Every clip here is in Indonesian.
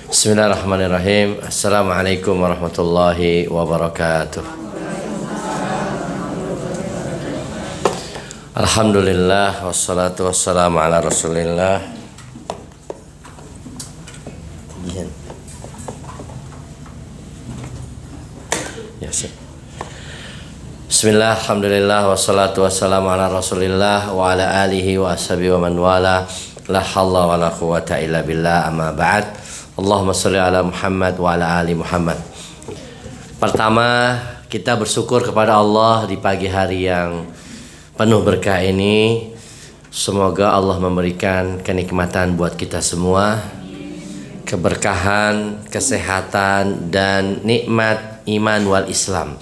Bismillahirrahmanirrahim. Assalamualaikum warahmatullahi wabarakatuh. Alhamdulillah wassalatu wassalamu ala Rasulillah. Bismillah, alhamdulillah wassalatu wassalamu ala Rasulillah wa ala alihi wa ashabihi wa man wala. La hawla wa la quwwata illa billah, amma ba'd. Allahumma sholli ala Muhammad wa ala ali Muhammad. Pertama, kita bersyukur kepada Allah di pagi hari yang penuh berkah ini. Semoga Allah memberikan kenikmatan buat kita semua, keberkahan, kesehatan, dan nikmat iman wal Islam.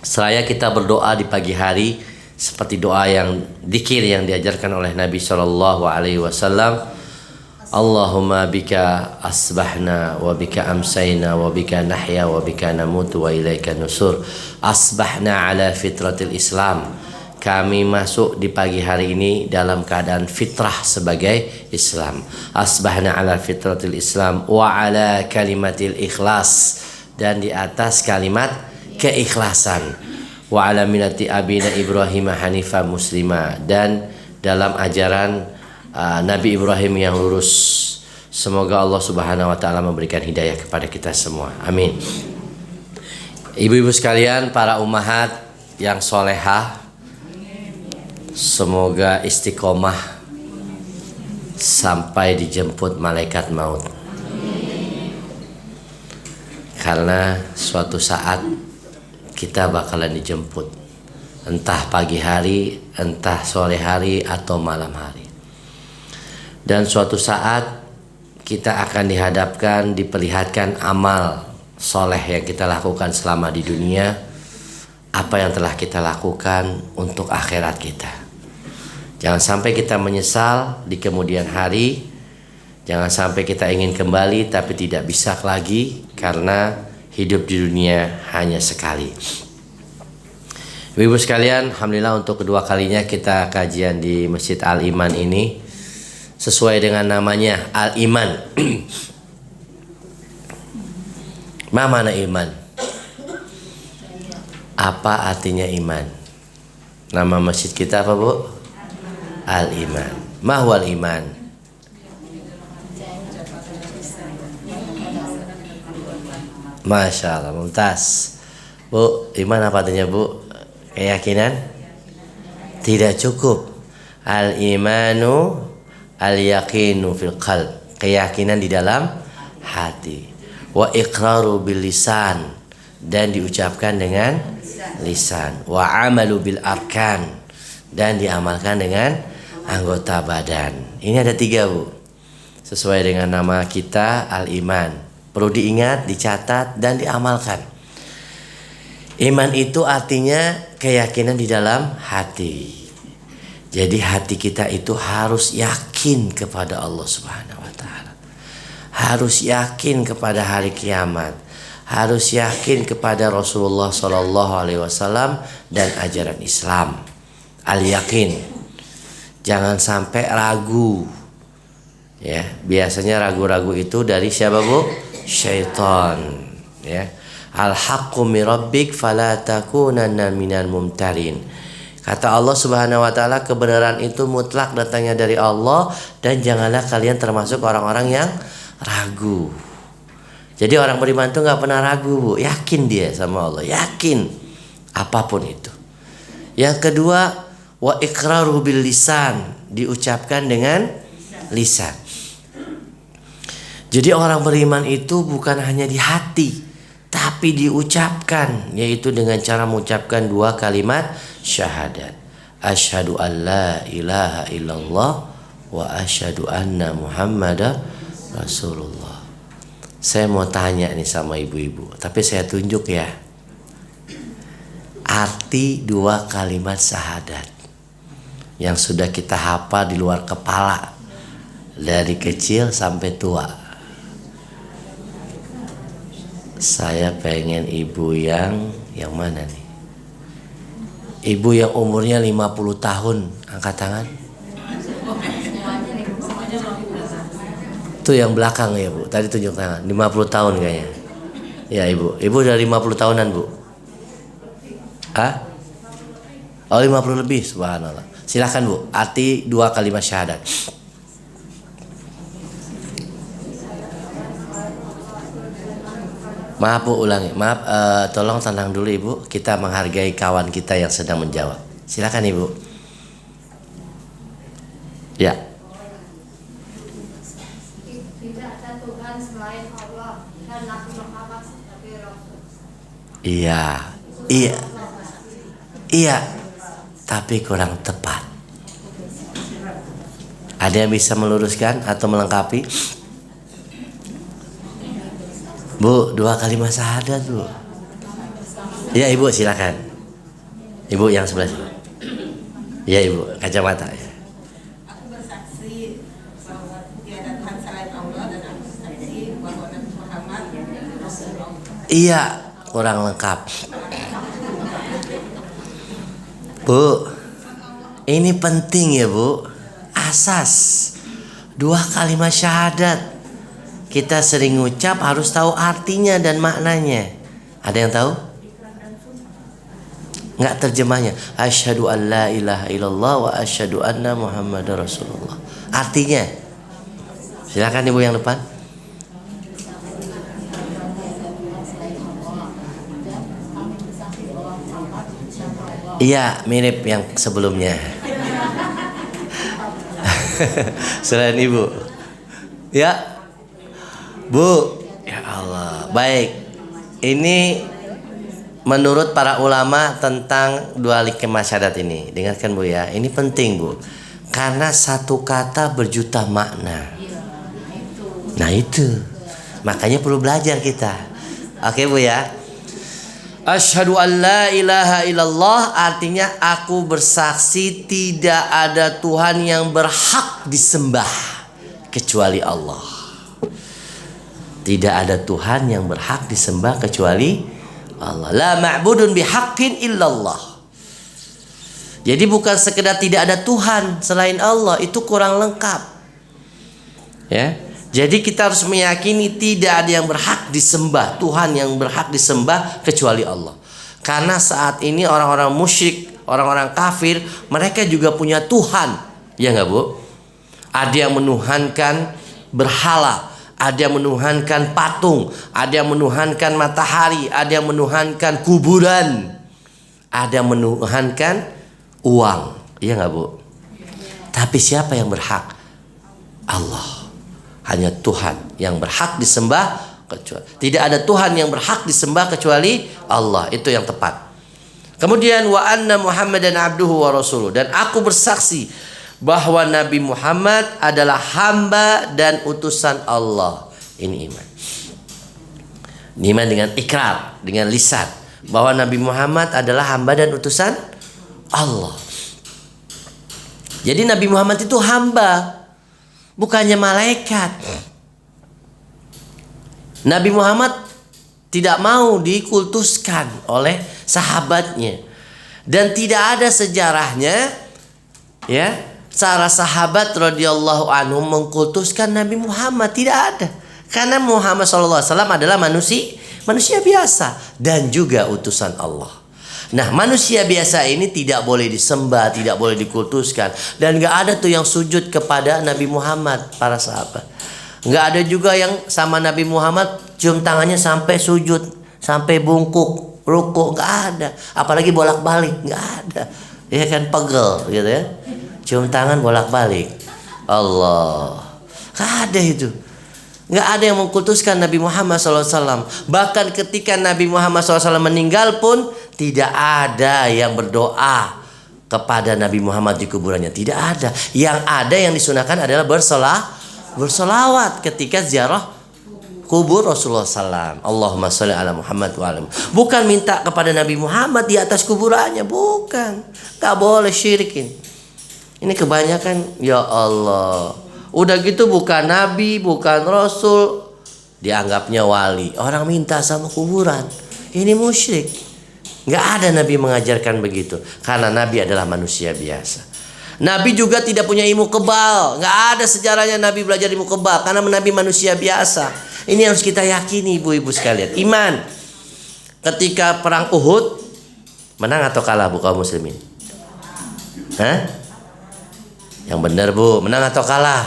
Seraya kita berdoa di pagi hari seperti doa yang dzikir yang diajarkan oleh Nabi SAW. Allahumma bika asbahna wa bika amsayna wa bika nahya wa bika namutu wa ilaika nusur. Asbahna ala fitratil Islam. Kami masuk di pagi hari ini dalam keadaan fitrah sebagai Islam. Asbahna ala fitratil Islam wa ala kalimatil ikhlas, dan di atas kalimat keikhlasan. Wa ala millati abina Ibrahim hanifa muslima, dan dalam ajaran Nabi Ibrahim yang lurus. Semoga Allah Subhanahu wa taala memberikan hidayah kepada kita semua. Amin. Ibu-ibu sekalian, para ummahat yang solehah, semoga istiqomah sampai dijemput malaikat maut. Karena suatu saat kita bakalan dijemput, entah pagi hari, entah sore hari, atau malam hari. Dan suatu saat kita akan dihadapkan, diperlihatkan amal soleh yang kita lakukan selama di dunia, apa yang telah kita lakukan untuk akhirat kita. Jangan sampai kita menyesal di kemudian hari. Jangan sampai kita ingin kembali tapi tidak bisa lagi, karena hidup di dunia hanya sekali. Ibu-ibu sekalian, alhamdulillah untuk kedua kalinya kita kajian di Masjid Al-Iman ini. Sesuai dengan namanya, Al-Iman. Mana iman? Apa artinya iman? Nama masjid kita apa, Bu? Al-Iman. Mahwal iman. Masya Allah, mumtaz. Bu, iman apa artinya, Bu? Keyakinan? Tidak cukup. Al-imanu al-yaqinu fil qalb, keyakinan di dalam hati. Wa iqraru bil lisan, dan diucapkan dengan lisan. Wa amalu bil arkan, dan diamalkan dengan anggota badan. Ini ada 3, Bu. Sesuai dengan nama kita, Al-Iman. Perlu diingat, dicatat, dan diamalkan. Iman itu artinya keyakinan di dalam hati. Jadi hati kita itu harus yakin kepada Allah Subhanahu wa taala. Harus yakin kepada hari kiamat. Harus yakin kepada Rasulullah sallallahu alaihi wasallam dan ajaran Islam. Al-yakin. Jangan sampai ragu. Ya, biasanya ragu-ragu itu dari siapa, Bu? Syaitan, ya. Al-haqqu mir rabbik fala takunanna minal mumtarin. Kata Allah Subhanahu wa taala, kebenaran itu mutlak datangnya dari Allah, dan janganlah kalian termasuk orang-orang yang ragu. Jadi orang beriman itu nggak pernah ragu, Bu. Yakin dia sama Allah, yakin apapun itu. Yang kedua, wa iqraru bil lisan, diucapkan dengan lisan. Jadi orang beriman itu bukan hanya di hati, tapi diucapkan, yaitu dengan cara mengucapkan 2 kalimat syahadat. Asyhadu an la ilaha illallah wa asyhadu anna Muhammadar Rasulullah. Saya mau tanya nih sama ibu-ibu, tapi saya tunjuk ya. Arti 2 kalimat syahadat yang sudah kita hafal di luar kepala dari kecil sampai tua. Saya pengen ibu yang mana nih? Ibu yang umurnya 50 tahun, angkat tangan. Itu yang belakang ya Bu. Tadi tunjuk tangan. 50 tahun kayaknya. Ya Ibu. Ibu udah 50 tahunan Bu. Ah? Oh 50 lebih. Subhanallah. Silahkan Bu. Arti 2 kalimat syahadat. Maaf Bu, ulangi. Maaf, tolong tenang dulu Ibu. Kita menghargai kawan kita yang sedang menjawab. Silakan Ibu. Ya. Tidak ada Tuhan selain Allah dan Nabi Muhammad sebagai Rasul. Iya. Iya. Iya. Tapi kurang tepat. Ada yang bisa meluruskan atau melengkapi? Bu, 2 kalimat syahadat Bu. Ya Ibu silakan. Ibu yang sebelah sini. Ya Ibu, kacamata ya. Aku bersaksi bahwa tiada Tuhan selain Allah dan aku bersaksi bahwa Nabi Muhammad Rasulullah. Iya, kurang lengkap. Bu, ini penting ya Bu. Asas 2 kalimat syahadat. Kita sering ngucap harus tahu artinya dan maknanya. Ada yang tahu? Enggak terjemahnya. Asyhadu an la ilaha illallah wa asyhadu anna Muhammadar Rasulullah. Artinya. Silakan Ibu yang depan. Iya, mirip yang sebelumnya. Selain Ibu. Ya. Bu, ya Allah. Baik. Ini menurut para ulama tentang 2 kalimat syahadat ini. Dengarkan Bu ya. Ini penting Bu. Karena satu kata berjuta makna. Nah itu. Makanya perlu belajar kita. Oke Bu ya. Asyhadu an la ilaha illallah artinya aku bersaksi tidak ada Tuhan yang berhak disembah kecuali Allah. Tidak ada Tuhan yang berhak disembah kecuali Allah. La ma'budun bihaqqin illallah. Jadi bukan sekedar tidak ada Tuhan selain Allah, itu kurang lengkap. Ya. Jadi kita harus meyakini tidak ada yang berhak disembah, Tuhan yang berhak disembah kecuali Allah. Karena saat ini orang-orang musyrik, orang-orang kafir, mereka juga punya Tuhan. Ya enggak Bu? Ada yang menuhankan berhala, ada yang menuhankan patung, ada yang menuhankan matahari, ada yang menuhankan kuburan, ada yang menuhankan uang. Iya nggak Bu? Tapi siapa yang berhak? Allah. Hanya Tuhan yang berhak disembah kecuali. Tidak ada Tuhan yang berhak disembah kecuali Allah. Itu yang tepat. Kemudian wa anna Muhammadan abduhu wa rasuluh, dan aku bersaksi bahwa Nabi Muhammad adalah hamba dan utusan Allah. Ini iman. Ini iman dengan ikrar, dengan lisan, bahwa Nabi Muhammad adalah hamba dan utusan Allah. Jadi Nabi Muhammad itu hamba, bukannya malaikat. Nabi Muhammad tidak mau dikultuskan oleh sahabatnya, dan tidak ada sejarahnya ya para sahabat radhiyallahu anhum mengkultuskan Nabi Muhammad. Tidak ada. Karena Muhammad SAW adalah manusia biasa dan juga utusan Allah. Nah, manusia biasa ini tidak boleh disembah, tidak boleh dikultuskan, dan gak ada tuh yang sujud kepada Nabi Muhammad, para sahabat. Gak ada juga yang sama Nabi Muhammad cium tangannya sampai sujud, sampai bungkuk, rukuk, gak ada. Apalagi bolak-balik, gak ada. Ya kan, pegel gitu ya. Cium tangan bolak-balik. Allah. Gak ada itu. Gak ada yang mengkultuskan Nabi Muhammad SAW. Bahkan ketika Nabi Muhammad SAW meninggal pun tidak ada yang berdoa kepada Nabi Muhammad di kuburannya. Tidak ada. Yang ada yang disunahkan adalah bersolawat ketika ziarah kubur Rasulullah SAW. Allahumma sholli ala Muhammad wa ala. Bukan minta kepada Nabi Muhammad di atas kuburannya. Bukan. Gak boleh syirikin. Ini kebanyakan, ya Allah. Udah gitu bukan nabi, bukan rasul, dianggapnya wali. Orang minta sama kuburan. Ini musyrik. Nggak ada nabi mengajarkan begitu. Karena nabi adalah manusia biasa. Nabi juga tidak punya ilmu kebal. Nggak ada sejarahnya Nabi belajar ilmu kebal, karena Nabi manusia biasa. Ini harus kita yakini, ibu-ibu sekalian. Iman. Ketika perang Uhud, menang atau kalah bu kaum muslimin? Hah? Yang benar bu, menang atau kalah?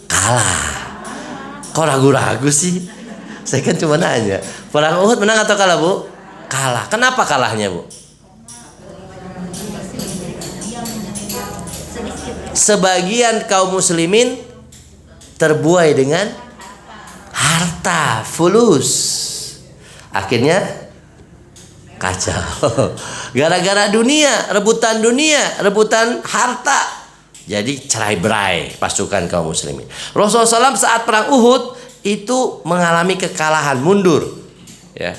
Kalah. Kok ragu-ragu sih? Saya kan cuma nanya. Perang Uhud menang atau kalah bu? Kalah. Kenapa kalahnya bu? Sebagian kaum muslimin terbuai dengan harta, fulus. Akhirnya kacau. Gara-gara rebutan dunia, rebutan harta. Jadi cerai-berai pasukan kaum muslimin. Rasulullah SAW saat perang Uhud itu mengalami kekalahan, mundur. Ya.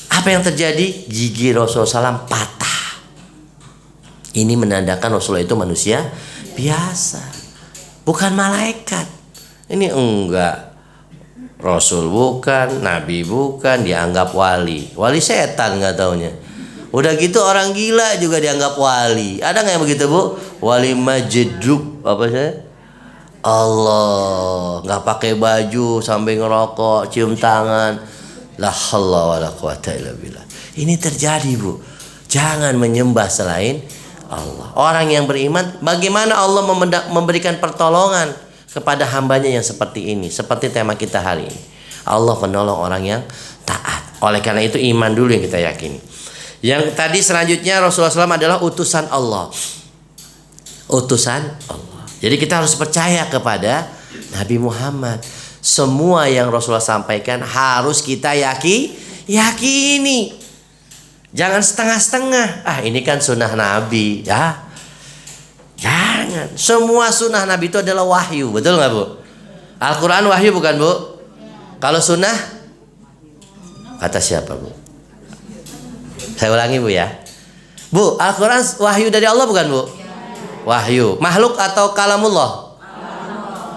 Apa yang terjadi? Gigi Rasulullah SAW patah. Ini menandakan Rasulullah itu manusia biasa, bukan malaikat. Ini enggak. Rasul bukan, Nabi bukan, dianggap wali. Wali setan nggak taunya. Udah gitu orang gila juga dianggap wali. Ada nggak yang begitu bu? Wali majeduk apa sih? Allah, nggak pakai baju sampai ngerokok, cium tangan. La haula wala quwata illa billah. Ini terjadi bu. Jangan menyembah selain Allah. Orang yang beriman, bagaimana Allah memberikan pertolongan kepada hambanya yang seperti ini, seperti tema kita hari ini. Allah menolong orang yang taat. Oleh karena itu iman dulu yang kita yakini. Yang tadi selanjutnya Rasulullah SAW adalah utusan Allah. Utusan Allah. Jadi kita harus percaya kepada Nabi Muhammad. Semua yang Rasulullah sampaikan harus kita yakini. Jangan setengah-setengah. Ini kan sunnah Nabi, ya. Jangan. Semua sunnah Nabi itu adalah wahyu, betul nggak bu? Al-Quran wahyu bukan bu? Kalau sunnah, kata siapa bu? Saya ulangi bu ya. Bu, Al-Quran wahyu dari Allah bukan bu? Wahyu. Makhluk atau kalamullah?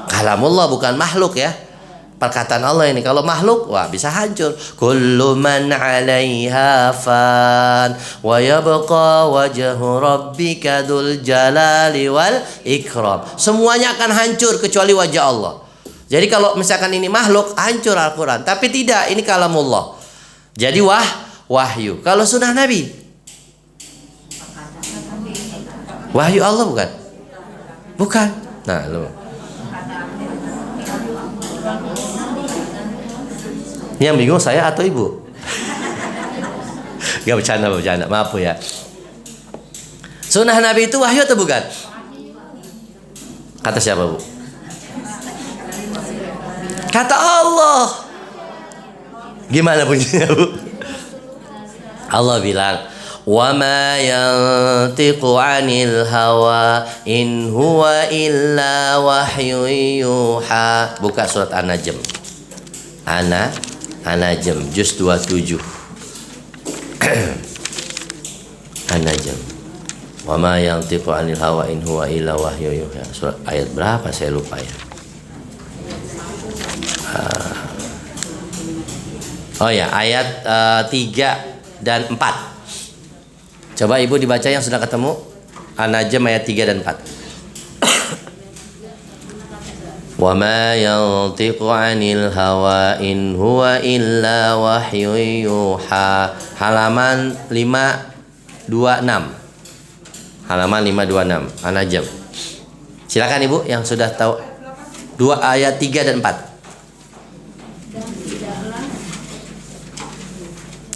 Kalamullah bukan makhluk ya. Perkataan Allah ini. Kalau makhluk, wah bisa hancur. Kullu man 'alaiha fan wa yabqa wajhu rabbika dzul jalali wal ikram. Semuanya akan hancur kecuali wajah Allah. Jadi kalau misalkan ini makhluk, hancur Al-Quran. Tapi tidak, ini kalamullah. Jadi wahyu. Kalau sunnah Nabi, wahyu Allah bukan? Bukan. Nah, lu. Yang bingung saya atau ibu? Gak bercanda, maaf ya. Sunnah Nabi itu wahyu atau bukan? Kata siapa bu? Kata Allah. Gimana bunyinya bu? Allah bilang, wa ma yantiqu 'anil hawa in huwa illa wahyu yuha. Buka surat An-Najm. An-Najm juz 27. An-Najm. Wa ma yantiqu 'anil hawa in huwa illa wahyu yuha. Surat ayat berapa saya lupa ya. Oh ya, ayat 3 dan 4. Coba ibu dibaca yang sudah ketemu. An-Najm ayat 3 dan 4. Wa ma yantiqu 'anil hawa in huwa illa wahyu yuha. Halaman 526. Halaman 526 An-Najm. Silakan ibu yang sudah tahu. 2 ayat 3 dan 4.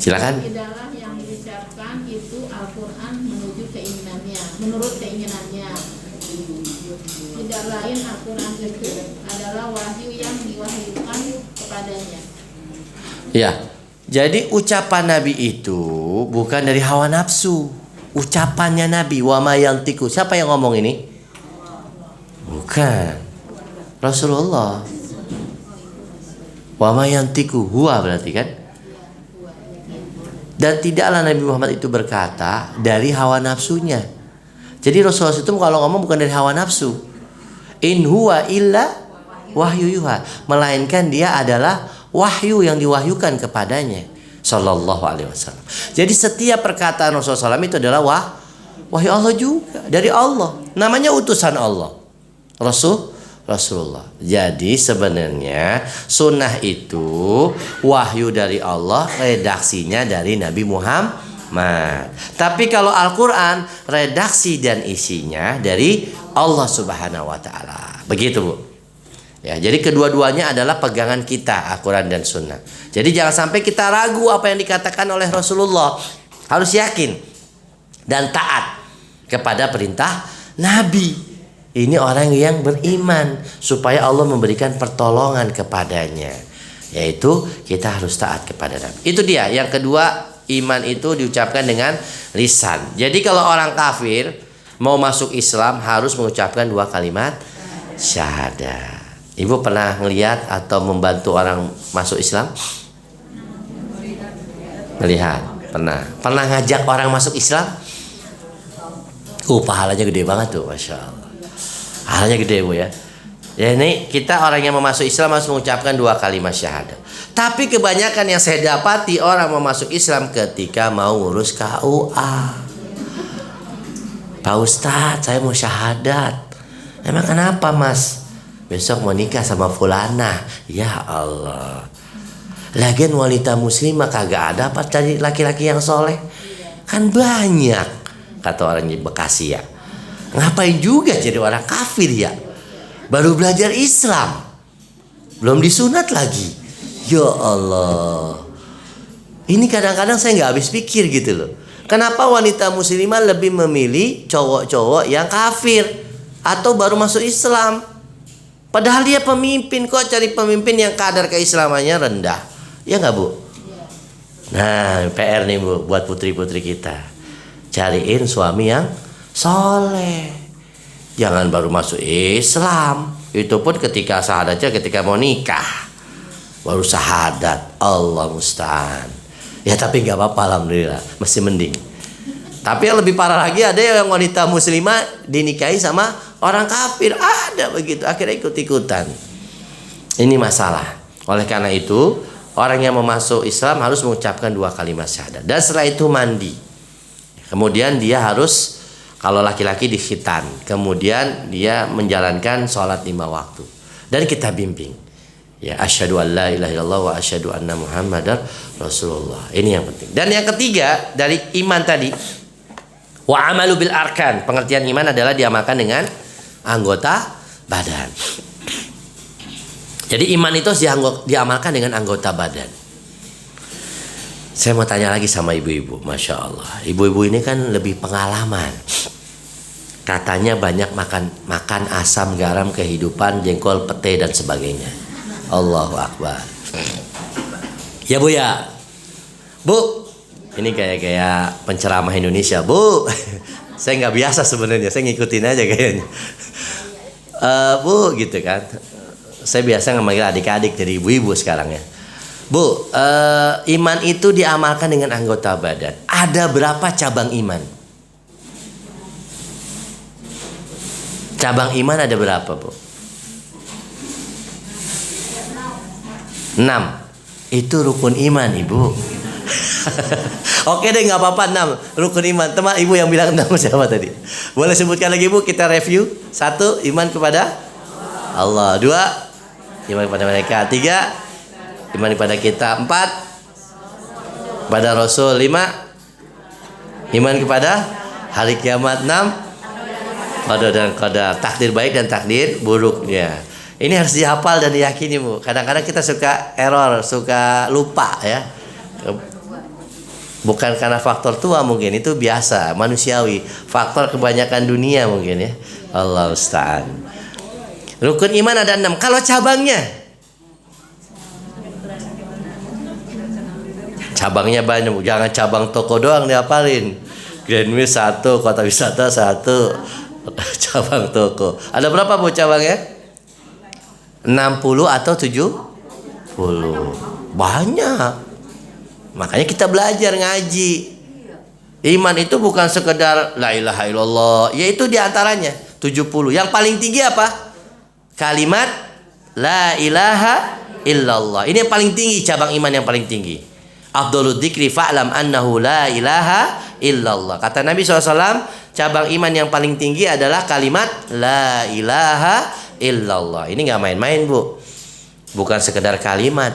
Silakan. Tidaklah yang diucapkan itu Al-Quran menurut keinginannya. Tidak lain Al-Quran itu adalah wahyu yang diwahyukan kepadanya. Ya, jadi ucapan Nabi itu bukan dari hawa nafsu. Ucapannya Nabi, wa ma yantiqu. Siapa yang ngomong ini? Bukan Rasulullah. Wa ma yantiqu huwa berarti kan? Dan tidaklah Nabi Muhammad itu berkata dari hawa nafsunya. Jadi Rasulullah itu kalau ngomong bukan dari hawa nafsu. In huwa illa wahyu yuha. Melainkan dia adalah wahyu yang diwahyukan kepadanya. Sallallahu alaihi wasallam. Jadi setiap perkataan Rasulullah SAW itu adalah Wahyu Allah juga, dari Allah. Namanya utusan Allah. Rasulullah. Jadi sebenarnya sunnah itu wahyu dari Allah, redaksinya dari Nabi Muhammad. Tapi kalau Al-Quran, redaksi dan isinya dari Allah Subhanahu wa Ta'ala. Begitu, Bu. Ya, jadi kedua-duanya adalah pegangan kita, Al-Quran dan Sunnah. Jadi jangan sampai kita ragu apa yang dikatakan oleh Rasulullah. Harus yakin dan taat kepada perintah Nabi. Ini orang yang beriman, supaya Allah memberikan pertolongan kepadanya, yaitu kita harus taat kepada Nabi. Itu dia. Yang kedua, iman itu diucapkan dengan lisan. Jadi kalau orang kafir mau masuk Islam harus mengucapkan 2 kalimat syahadat. Ibu pernah ngelihat atau membantu orang masuk Islam? Melihat. Pernah ngajak orang masuk Islam? Pahalanya gede banget tuh, Masya Allah. Pahalanya gede, Bu, ya. Ya, ini kita orang yang mau masuk Islam harus mengucapkan 2 kalimat syahadat. Tapi kebanyakan yang saya dapati orang mau masuk Islam ketika mau ngurus KUA. Pak Ustadz, saya mau syahadat. Emang kenapa, Mas? Besok mau nikah sama fulana. Ya Allah. Lagian wanita muslimah kagak ada apa cari laki-laki yang soleh. Kan banyak, kata orang di Bekasi ya. Ngapain juga jadi orang kafir ya? Baru belajar Islam, belum disunat lagi. Ya Allah. Ini kadang-kadang saya nggak habis pikir gitu loh. Kenapa wanita muslimah lebih memilih cowok-cowok yang kafir atau baru masuk Islam? Padahal dia pemimpin, kok cari pemimpin yang kadar keislamannya rendah. Ya nggak, Bu? Nah, PR nih, Bu, buat putri-putri kita. Cariin suami yang soleh. Jangan baru masuk Islam. Itu pun ketika syahadatnya ketika mau nikah. Baru syahadat. Allah musta'an. Ya tapi nggak apa-apa, alhamdulillah. Masih mending. Tapi yang lebih parah lagi, ada yang wanita muslimah dinikahi sama orang kafir. Ada begitu. Akhirnya ikut-ikutan. Ini masalah. Oleh karena itu, orang yang mau masuk Islam harus mengucapkan 2 kalimat syahadat. Dan setelah itu mandi. Kemudian dia harus, kalau laki-laki dikhitan. Kemudian dia menjalankan sholat 5 waktu. Dan kita bimbing. Ya, asyhadu an la ilaha illallah wa asyhadu anna muhammadar rasulullah. Ini yang penting. Dan yang ketiga dari iman tadi, wa amalu bil arkan. Pengertian iman adalah diamalkan dengan anggota badan. Jadi iman itu diamalkan dengan anggota badan. Saya mau tanya lagi sama ibu-ibu, Masya Allah. Ibu-ibu ini kan lebih pengalaman. Katanya banyak makan asam, garam, kehidupan, jengkol, pete dan sebagainya. Allahu Akbar. Ya, Bu, ya. Bu, ini kayak penceramah Indonesia, Bu. Saya nggak biasa sebenarnya, saya ngikutin aja kayaknya. Bu, gitu kan. Saya biasa ngemanggil adik-adik jadi ibu-ibu sekarang ya. Bu, iman itu diamalkan dengan anggota badan. Ada berapa cabang iman? Cabang iman ada berapa, Bu? 6. Itu rukun iman, Ibu. Oke deh, nggak apa-apa, 6 rukun iman. Teman ibu yang bilang 6 siapa tadi? Boleh sebutkan lagi, Bu, kita review. 1, iman kepada Allah. 2, iman kepada mereka. 3, iman kepada kita. 4, pada Rasul. 5, iman kepada hari kiamat. 6, qada dan qadar, takdir baik dan takdir buruknya. Ini harus dihafal dan diyakini, Bu. Kadang-kadang kita suka error, suka lupa ya. Bukan karena faktor tua mungkin, itu biasa, manusiawi. Faktor kebanyakan dunia mungkin ya. Allah musta'an. Rukun iman ada 6. Kalau cabangnya? Cabangnya banyak, jangan cabang toko doang dihafalin. Grandway 1, kota wisata 1, cabang toko. Ada berapa, Bu, cabangnya? 60 atau 70? Banyak. Makanya kita belajar ngaji. Iman itu bukan sekedar la ilaha illallah, yaitu diantaranya 70. Yang paling tinggi apa? Kalimat la ilaha illallah. Ini yang paling tinggi, cabang iman yang paling tinggi. Afdhalud dzikri fa'lam annahu la ilaha illallah. Kata Nabi SAW, cabang iman yang paling tinggi adalah kalimat la ilaha illallah. Ini nggak main-main, Bu. Bukan sekedar kalimat.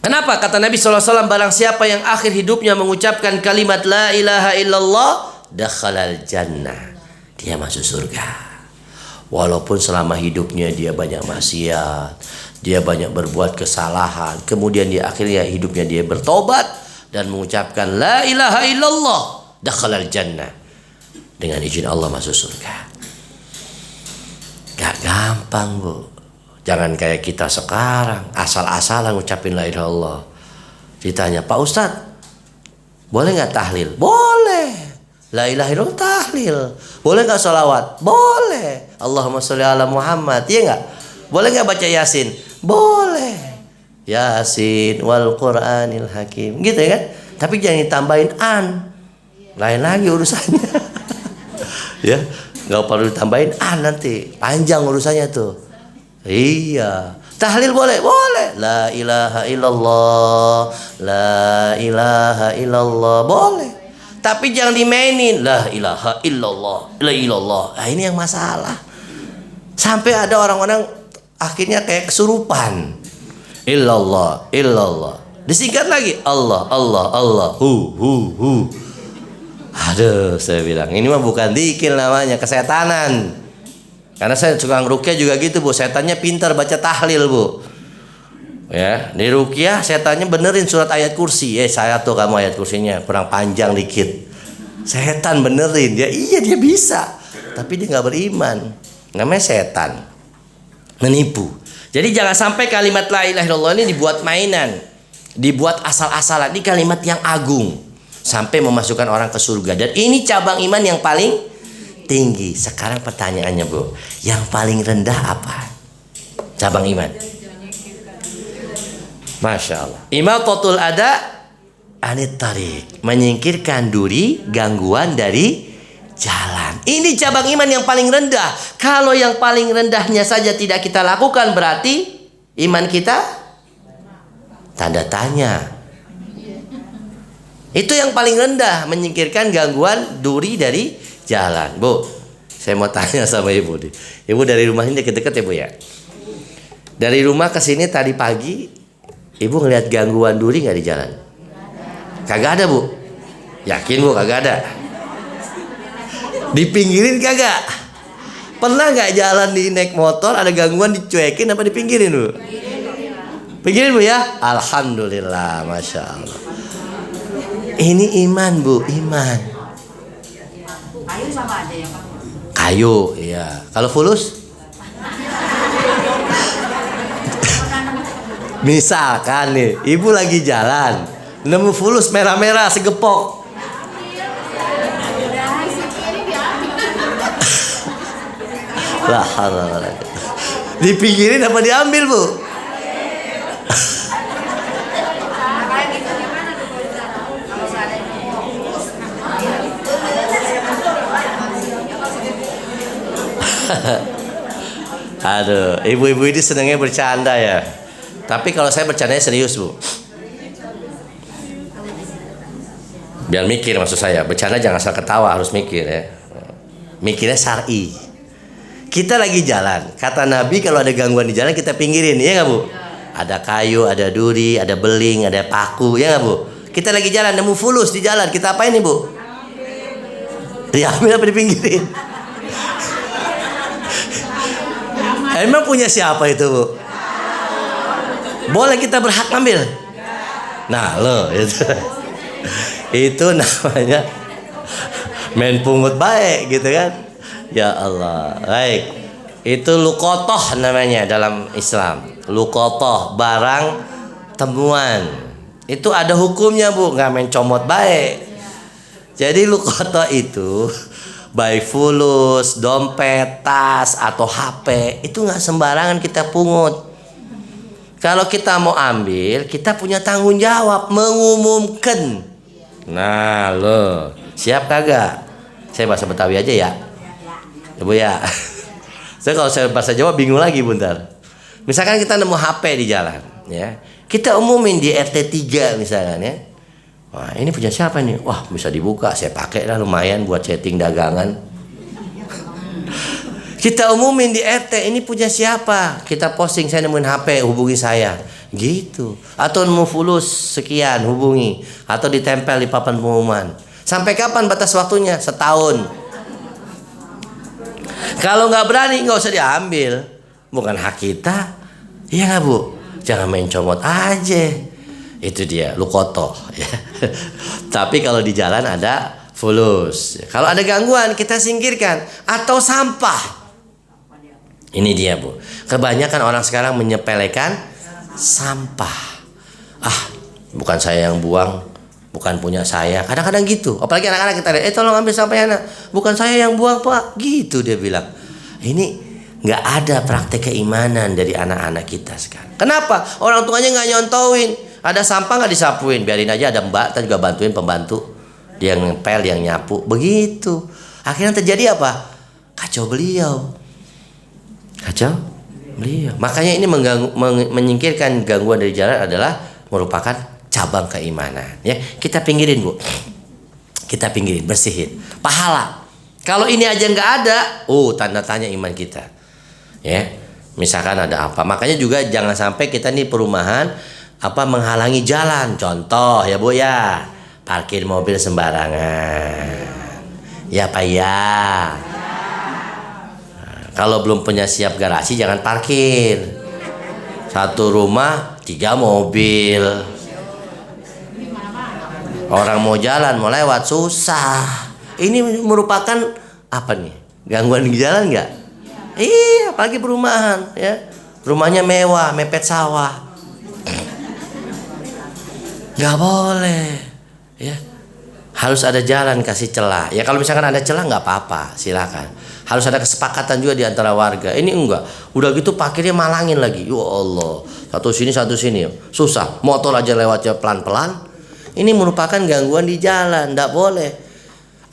Kenapa? Kata Nabi SAW, barang siapa yang akhir hidupnya mengucapkan kalimat la ilaha illallah, dakhalal jannah. Dia masuk surga. Walaupun selama hidupnya dia banyak maksiat, dia banyak berbuat kesalahan, kemudian di akhirnya hidupnya dia bertobat dan mengucapkan la ilaha illallah, dakhalal jannah. Dengan izin Allah masuk surga. Gak gampang, Bu. Jangan kayak kita sekarang asal-asalan ngucapin la ilaha illallah. Ditanya, Pak Ustadz, boleh gak tahlil? Boleh. La ilaha illallah tahlil. Boleh gak sholawat? Boleh. Allahumma sholli ala Muhammad. Iya gak? Boleh gak baca Yasin? Boleh. Yasin wal Qur'anil Hakim. Gitu ya kan? Tapi jangan ditambahin an. Lain lagi urusannya. Ya, gak perlu ditambahin an nanti. Panjang urusannya tuh. Iya. Tahlil boleh? Boleh. La ilaha illallah. La ilaha illallah. Boleh. Tapi jangan dimainin. La ilaha illallah. La ilallah. Nah, ini yang masalah. Sampai ada orang-orang akhirnya kayak kesurupan. Illallah, illallah. Disingkat lagi. Allah, Allah, Allah. Hu. Aduh, saya bilang. Ini mah bukan dzikir namanya. Kesetanan. Karena saya tukang ruqyah juga gitu, Bu. Setannya pintar baca tahlil, Bu. Ya, di ruqyah setannya benerin surat ayat kursi. Saya tuh kamu ayat kursinya kurang panjang dikit. Setan benerin dia. Iya, dia bisa. Tapi dia nggak beriman. Namanya setan. Menipu. Jadi jangan sampai kalimat la ilaha illallah ini dibuat mainan. Dibuat asal-asalan. Ini kalimat yang agung. Sampai memasukkan orang ke surga. Dan ini cabang iman yang paling tinggi. Sekarang pertanyaannya, Bu. Yang paling rendah apa? Cabang iman. Masya Allah. Imatatul ada anit tarik. Menyingkirkan duri, gangguan dari jalan. Ini cabang iman yang paling rendah. Kalau yang paling rendahnya saja tidak kita lakukan, berarti iman kita tanda tanya. Itu yang paling rendah. Menyingkirkan gangguan duri dari jalan. Bu, saya mau tanya sama Ibu. Ibu dari rumah ini deket-deket ya, Bu ya? Dari rumah ke sini tadi pagi Ibu ngelihat gangguan duri nggak di jalan? Kagak ada, Bu. Yakin, Bu, kagak ada? Dipinggirin kagak? Pernah nggak jalan di naik motor ada gangguan dicuekin apa dipinggirin, Bu? Pinggirin, Bu ya? Alhamdulillah, Masya Allah. Ini iman, Bu, iman. Kayu sama aja ya, Pak? Kayu, iya. Kalau fulus? Misalkan nih, Ibu lagi jalan, nemu fulus merah-merah segepok. Lah, dipinggirin apa diambil, Bu? Aduh, ibu-ibu ini senangnya bercanda ya. Tapi kalau saya bercandanya serius, Bu. Biar mikir maksud saya. Bercanda jangan asal ketawa, harus mikir ya. Mikirnya syar'i. Kita lagi jalan. Kata Nabi kalau ada gangguan di jalan kita pinggirin, ya nggak, Bu? Ada kayu, ada duri, ada beling, ada paku, ya nggak, Bu? Kita lagi jalan, nemu fulus di jalan. Kita apain nih, Bu? Diambil apa dipinggirin? Emang punya siapa itu, Bu? Boleh kita berhak ngambil? Nah, lo itu namanya main pungut baik gitu kan? Ya Allah. Baik. Itu luqotoh namanya dalam Islam. Luqotoh, barang temuan. Itu ada hukumnya, Bu, nggak main comot baik. Jadi luqotoh itu baik fulus, dompet, tas, atau HP, itu nggak sembarangan kita pungut. Kalau kita mau ambil, kita punya tanggung jawab mengumumkan. Nah, lo siap kagak? Saya bahasa Betawi aja ya, Ibu ya. Saya kalau saya bahasa Jawa bingung lagi, bentar. Misalkan kita nemu HP di jalan, ya, kita umumin di RT 3 misalkan ya. Wah, ini punya siapa nih? Wah, bisa dibuka, saya pakai lah, lumayan buat setting dagangan. Kita umumin di RT, ini punya siapa? Kita posting, saya nemuin HP, hubungi saya. Gitu. Atau nemu fulus sekian, hubungi. Atau ditempel di papan pengumuman. Sampai kapan batas waktunya? Setahun. Kalau nggak berani, nggak usah diambil. Bukan hak kita. Iya nggak, Bu? Jangan main comot aja. Itu dia, lu kotoh. Ya. Tapi kalau di jalan ada fulus. Kalau ada gangguan, kita singkirkan. Atau sampah. Ini dia, Bu. Kebanyakan orang sekarang menyepelekan sampah. Ah, bukan saya yang buang, bukan punya saya. Kadang-kadang gitu. Apalagi anak-anak kita lihat, tolong ambil sampahnya, nak. Bukan saya yang buang, Pak. Gitu dia bilang. Ini nggak ada praktek keimanan dari anak-anak kita sekarang. Kenapa? Orang tuanya nggak nyontoin. Ada sampah nggak disapuin, biarin aja, ada mbak, kita juga bantuin pembantu. Dia yang ngepel, yang nyapu, begitu. Akhirnya terjadi apa? Kacau beliau. Makanya ini menyingkirkan gangguan dari jalan adalah merupakan cabang keimanan. Ya, kita pinggirin, Bu. Kita pinggirin, bersihin. Pahala. Kalau ini aja nggak ada, tanda tanya iman kita. Ya, misalkan ada apa. Makanya juga jangan sampai kita nih perumahan menghalangi jalan. Contoh ya, Bu ya, parkir mobil sembarangan. Ya, Pak ya. Kalau belum punya siap garasi jangan parkir. Satu rumah 3 mobil. Orang mau jalan, mau lewat susah. Ini merupakan apa nih? Gangguan di jalan nggak? Iya, apalagi perumahan ya. Rumahnya mewah, mepet sawah. Nggak boleh ya. Harus ada jalan, kasih celah. Ya kalau misalkan ada celah nggak apa-apa, silakan. Harus ada kesepakatan juga di antara warga. Ini enggak. Udah gitu parkirnya malangin lagi. Ya Allah. Satu sini. Susah. Motor aja lewatnya pelan-pelan. Ini merupakan gangguan di jalan. Nggak boleh.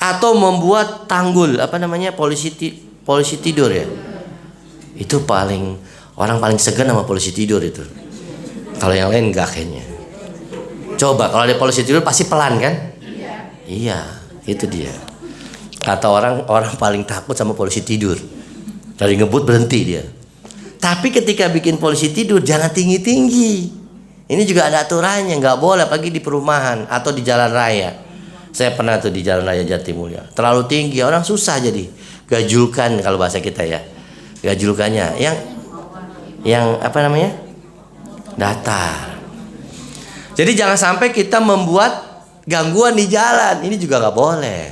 Atau membuat tanggul. Polisi tidur ya. Itu orang paling segan sama polisi tidur itu. Kalau yang lain enggak kayaknya. Coba kalau ada polisi tidur pasti pelan kan? Iya, itu dia. Kata orang paling takut sama polisi tidur. Dari ngebut berhenti dia. Tapi ketika bikin polisi tidur jangan tinggi-tinggi. Ini juga ada aturannya, nggak boleh apalagi di perumahan atau di jalan raya. Saya pernah tuh di jalan raya Jatimulya. Terlalu tinggi orang susah jadi. Gajulkan kalau bahasa kita ya. Gajulkannya yang apa namanya? Datar. Jadi jangan sampai kita membuat gangguan di jalan. Ini juga nggak boleh.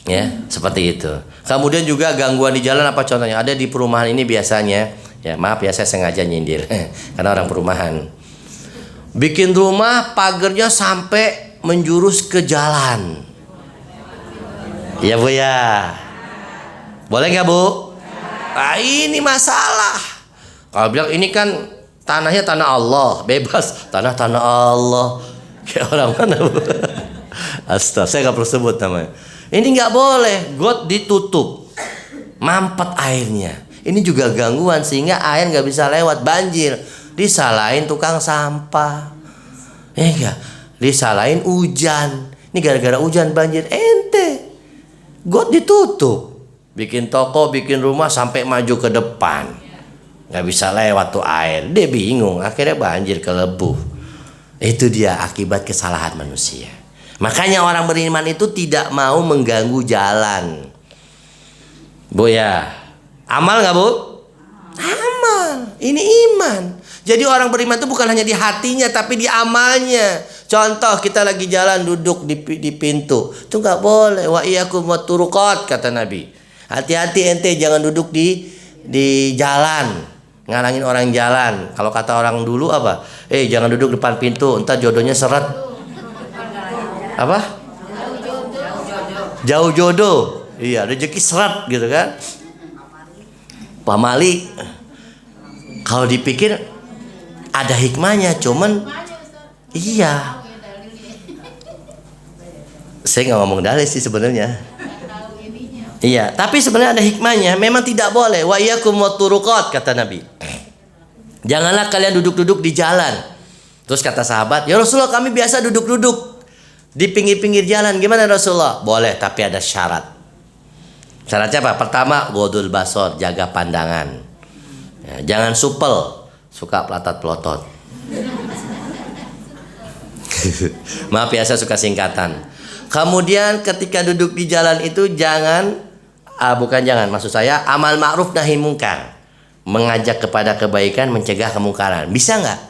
Ya, seperti itu. Kemudian juga gangguan di jalan apa contohnya? Ada di perumahan ini biasanya. Ya, maaf ya saya sengaja nyindir. Karena orang perumahan. Bikin rumah pagarnya sampai menjurus ke jalan. Iya, Bu ya. Boleh nggak, Bu? Nah, ini masalah. Kalau bilang ini kan tanahnya tanah Allah, bebas. Tanah Allah. Kayak orang mana, Bu? Astaga, saya nggak perlu sebut namanya. Ini nggak boleh, got ditutup, mampet airnya. Ini juga gangguan sehingga air nggak bisa lewat, banjir. Disalahin tukang sampah, enggak? Disalahin hujan. Ini gara-gara hujan banjir, ente. Got ditutup, bikin toko, bikin rumah sampai maju ke depan, nggak bisa lewat tuh air. Dia bingung, akhirnya banjir kelebuh. Itu dia akibat kesalahan manusia. Makanya orang beriman itu tidak mau mengganggu jalan. Bu ya, amal nggak, Bu? Amal, ini iman. Jadi orang beriman itu bukan hanya di hatinya tapi di amalnya. Contoh kita lagi jalan duduk di pintu, itu nggak boleh. Wa iyyakum watturuqat kata Nabi. Hati-hati ente jangan duduk di jalan, ngalangin orang jalan. Kalau kata orang dulu apa? Jangan duduk depan pintu, entar jodohnya seret. Apa? Jauh jodoh. Iya, rezeki seret gitu kan. Pamali. Kalau dipikir ada hikmahnya, cuman iya. Saya nggak ngomong dalil sih sebenarnya. Iya, tapi sebenarnya ada hikmahnya. Memang tidak boleh. Wa iyyakum watturuqat kata Nabi. Janganlah kalian duduk-duduk di jalan. Terus kata sahabat, ya Rasulullah kami biasa duduk-duduk. Di pinggir-pinggir jalan gimana Rasulullah? Boleh, tapi ada syarat. Syaratnya apa? Pertama, ghodul basor, jaga pandangan. Ya, jangan supel, suka pelotot-pelotot. Maaf ya, saya suka singkatan. Kemudian ketika duduk di jalan itu jangan, maksud saya amal ma'ruf nahi mungkar. Mengajak kepada kebaikan, mencegah kemungkaran. Bisa nggak?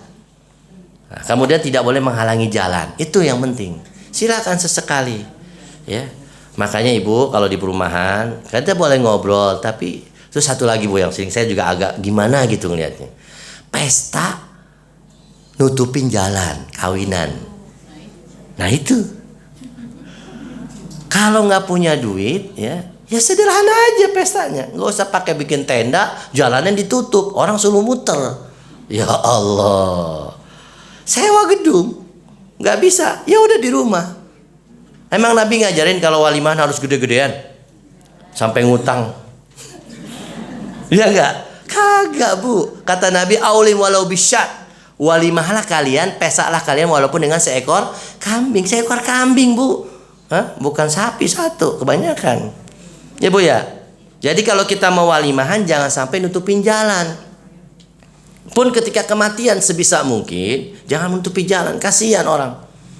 Nah, kemudian tidak boleh menghalangi jalan. Itu yang penting. Silakan sesekali, ya. Makanya ibu kalau di perumahan kita boleh ngobrol, tapi terus satu lagi bu yang sering saya juga agak gimana gitu ngelihatnya. Pesta nutupin jalan, kawinan. Nah itu. Kalau nggak punya duit, ya sederhana aja pestanya. Nggak usah pakai bikin tenda, jalannya ditutup, orang suruh muter. Ya Allah. Sewa gedung. Nggak bisa, ya udah di rumah. Emang Nabi ngajarin kalau walimah harus gede-gedean sampai ngutang? Ya enggak? Kagak bu. Kata Nabi, aulim walau bisyat. Walimahlah kalian, pesaklah kalian walaupun dengan seekor kambing. Seekor kambing bu. Hah? Bukan sapi satu, kebanyakan. Ya bu ya. Jadi kalau kita mau walimahan jangan sampai nutupin jalan. Pun ketika kematian sebisa mungkin jangan menutupi jalan, kasihan orang.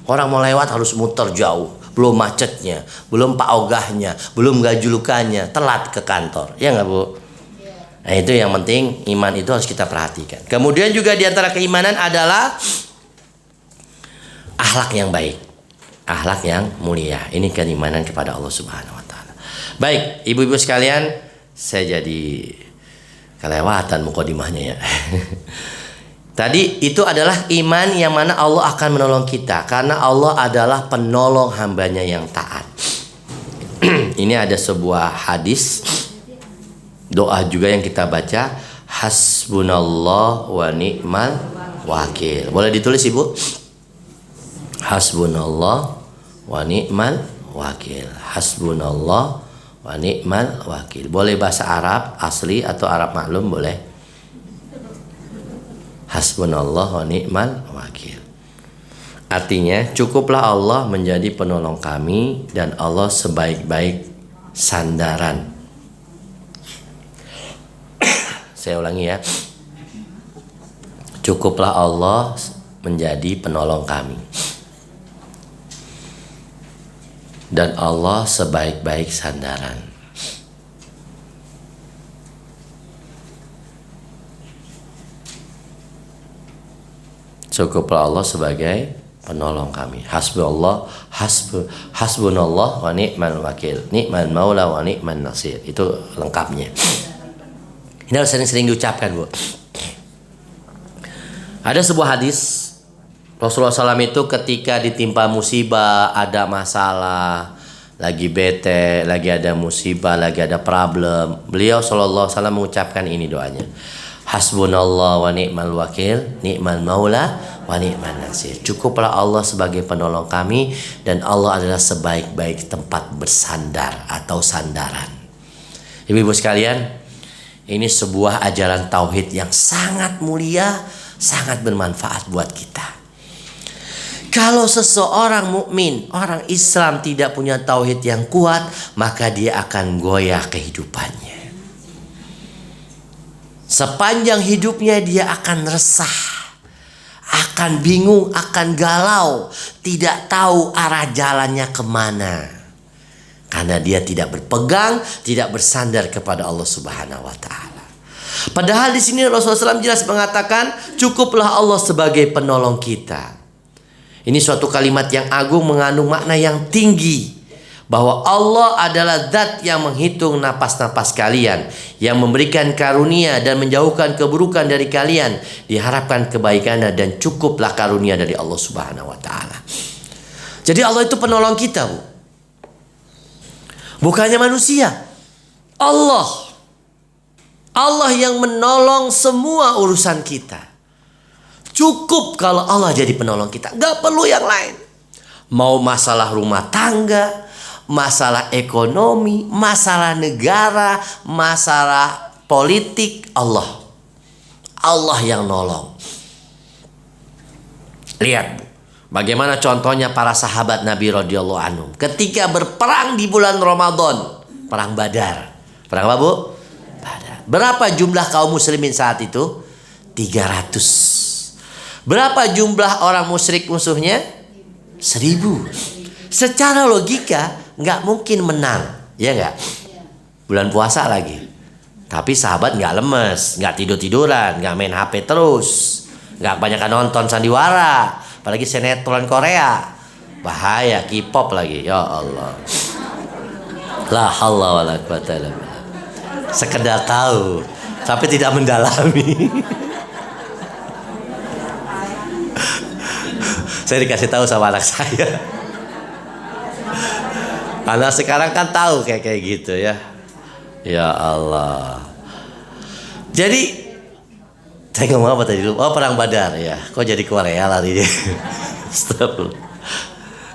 Orang mau lewat harus muter jauh, belum macetnya, belum paogahnya, belum gajulukannya, telat ke kantor. Ya nggak bu? Nah itu yang penting, iman itu harus kita perhatikan. Kemudian juga diantara keimanan adalah akhlak yang baik, akhlak yang mulia. Ini keimanan kepada Allah Subhanahu Wa Taala. Baik, ibu-ibu sekalian, saya jadi kelewatan mukadimahnya ya. Tadi itu adalah iman yang mana Allah akan menolong kita, karena Allah adalah penolong hambanya yang taat. Ini ada sebuah hadis, doa juga yang kita baca, hasbunallah wa ni'mal wakil. Boleh ditulis ibu? Hasbunallah wa ni'mal wakil. Hasbunallah wa ni'mal wakil. Boleh bahasa Arab asli atau Arab maklum boleh. Hasbunallah wa ni'mal wakil. Artinya cukuplah Allah menjadi penolong kami dan Allah sebaik-baik sandaran. Saya ulangi ya. Cukuplah Allah menjadi penolong kami dan Allah sebaik-baik sandaran. Cukuplah Allah sebagai penolong kami. Hasbunallah wa ni'mal wakil. Ni'mal maula wa ni'man nasir. Itu lengkapnya. Ini harus sering-sering diucapkan bu. Ada sebuah hadis Rasulullah SAW itu ketika ditimpa musibah, ada masalah, lagi bete, lagi ada musibah, lagi ada problem, beliau SAW mengucapkan ini doanya. Hasbunallah wa ni'mal wakil, ni'mal maula wa ni'man nasir. Cukuplah Allah sebagai penolong kami dan Allah adalah sebaik-baik tempat bersandar atau sandaran. Ibu-ibu sekalian, ini sebuah ajaran tauhid yang sangat mulia, sangat bermanfaat buat kita. Kalau seseorang mukmin, orang Islam tidak punya tauhid yang kuat, maka dia akan goyah kehidupannya. Sepanjang hidupnya dia akan resah, akan bingung, akan galau, tidak tahu arah jalannya kemana. Karena dia tidak berpegang, tidak bersandar kepada Allah Subhanahu wa Ta'ala. Padahal di sini Rasulullah SAW jelas mengatakan, cukuplah Allah sebagai penolong kita. Ini suatu kalimat yang agung, mengandung makna yang tinggi, bahwa Allah adalah zat yang menghitung napas-napas kalian, yang memberikan karunia dan menjauhkan keburukan dari kalian. Diharapkan kebaikannya dan cukuplah karunia dari Allah Subhanahu wa Ta'ala. Jadi Allah itu penolong kita bu. Bukannya manusia. Allah yang menolong semua urusan kita. Cukup kalau Allah jadi penolong kita. Gak perlu yang lain. Mau masalah rumah tangga, masalah ekonomi, masalah negara, masalah politik, Allah yang nolong. Lihat bu, Bagaimana contohnya para sahabat Nabi radhiyallahu anhum ketika berperang di bulan Ramadan, perang Badar. Perang apa, Bu? Badar. Berapa jumlah kaum muslimin saat itu? 300. Berapa jumlah orang musyrik musuhnya? 1000. Secara logika nggak mungkin menang, ya nggak? Bulan puasa lagi. Tapi sahabat nggak lemes, nggak tidur-tiduran, nggak main HP terus, nggak kebanyakan nonton sandiwara, apalagi sinetron Korea. Bahaya, K-pop lagi. Ya Allah. La haula wala quwata illa billah. Sekedar tahu, tapi tidak mendalami. Saya dikasih tahu sama anak saya. Anak sekarang kan tahu kayak gitu ya. Ya Allah. Jadi saya ngomong apa tadi? Oh, perang Badar ya. Kok jadi Korea lari dia?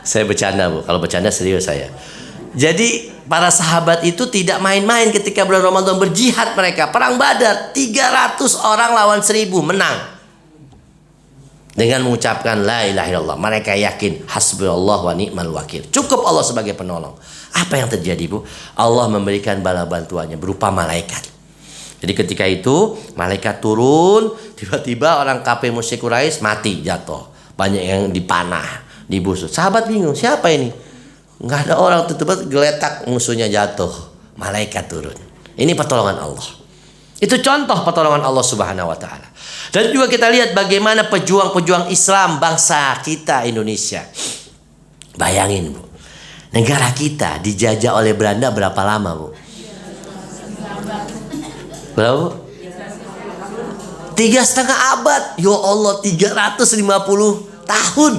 Saya bercanda, Bu. Kalau bercanda serius saya. Jadi para sahabat itu tidak main-main ketika bulan Ramadan, berjihad mereka. Perang Badar 300 orang lawan 1000 menang. Dengan mengucapkan la ilaha illallah. Mereka yakin hasbunallah wa ni'mal wakil. Cukup Allah sebagai penolong. Apa yang terjadi, Bu? Allah memberikan bala bantuannya berupa malaikat. Jadi ketika itu malaikat turun, tiba-tiba orang kafir musyrik Quraisy mati, jatuh. Banyak yang dipanah, dibusuk. Sahabat bingung, siapa ini? Nggak ada orang, tiba-tiba geletak musuhnya jatuh. Malaikat turun. Ini pertolongan Allah. Itu contoh pertolongan Allah Subhanahu wa taala. Dan juga kita lihat bagaimana pejuang-pejuang Islam bangsa kita Indonesia. Bayangin, Bu. Negara kita dijajah oleh Belanda berapa lama, Bu? Berapa, Bu? 3,5 abad. Ya Allah, 350 tahun.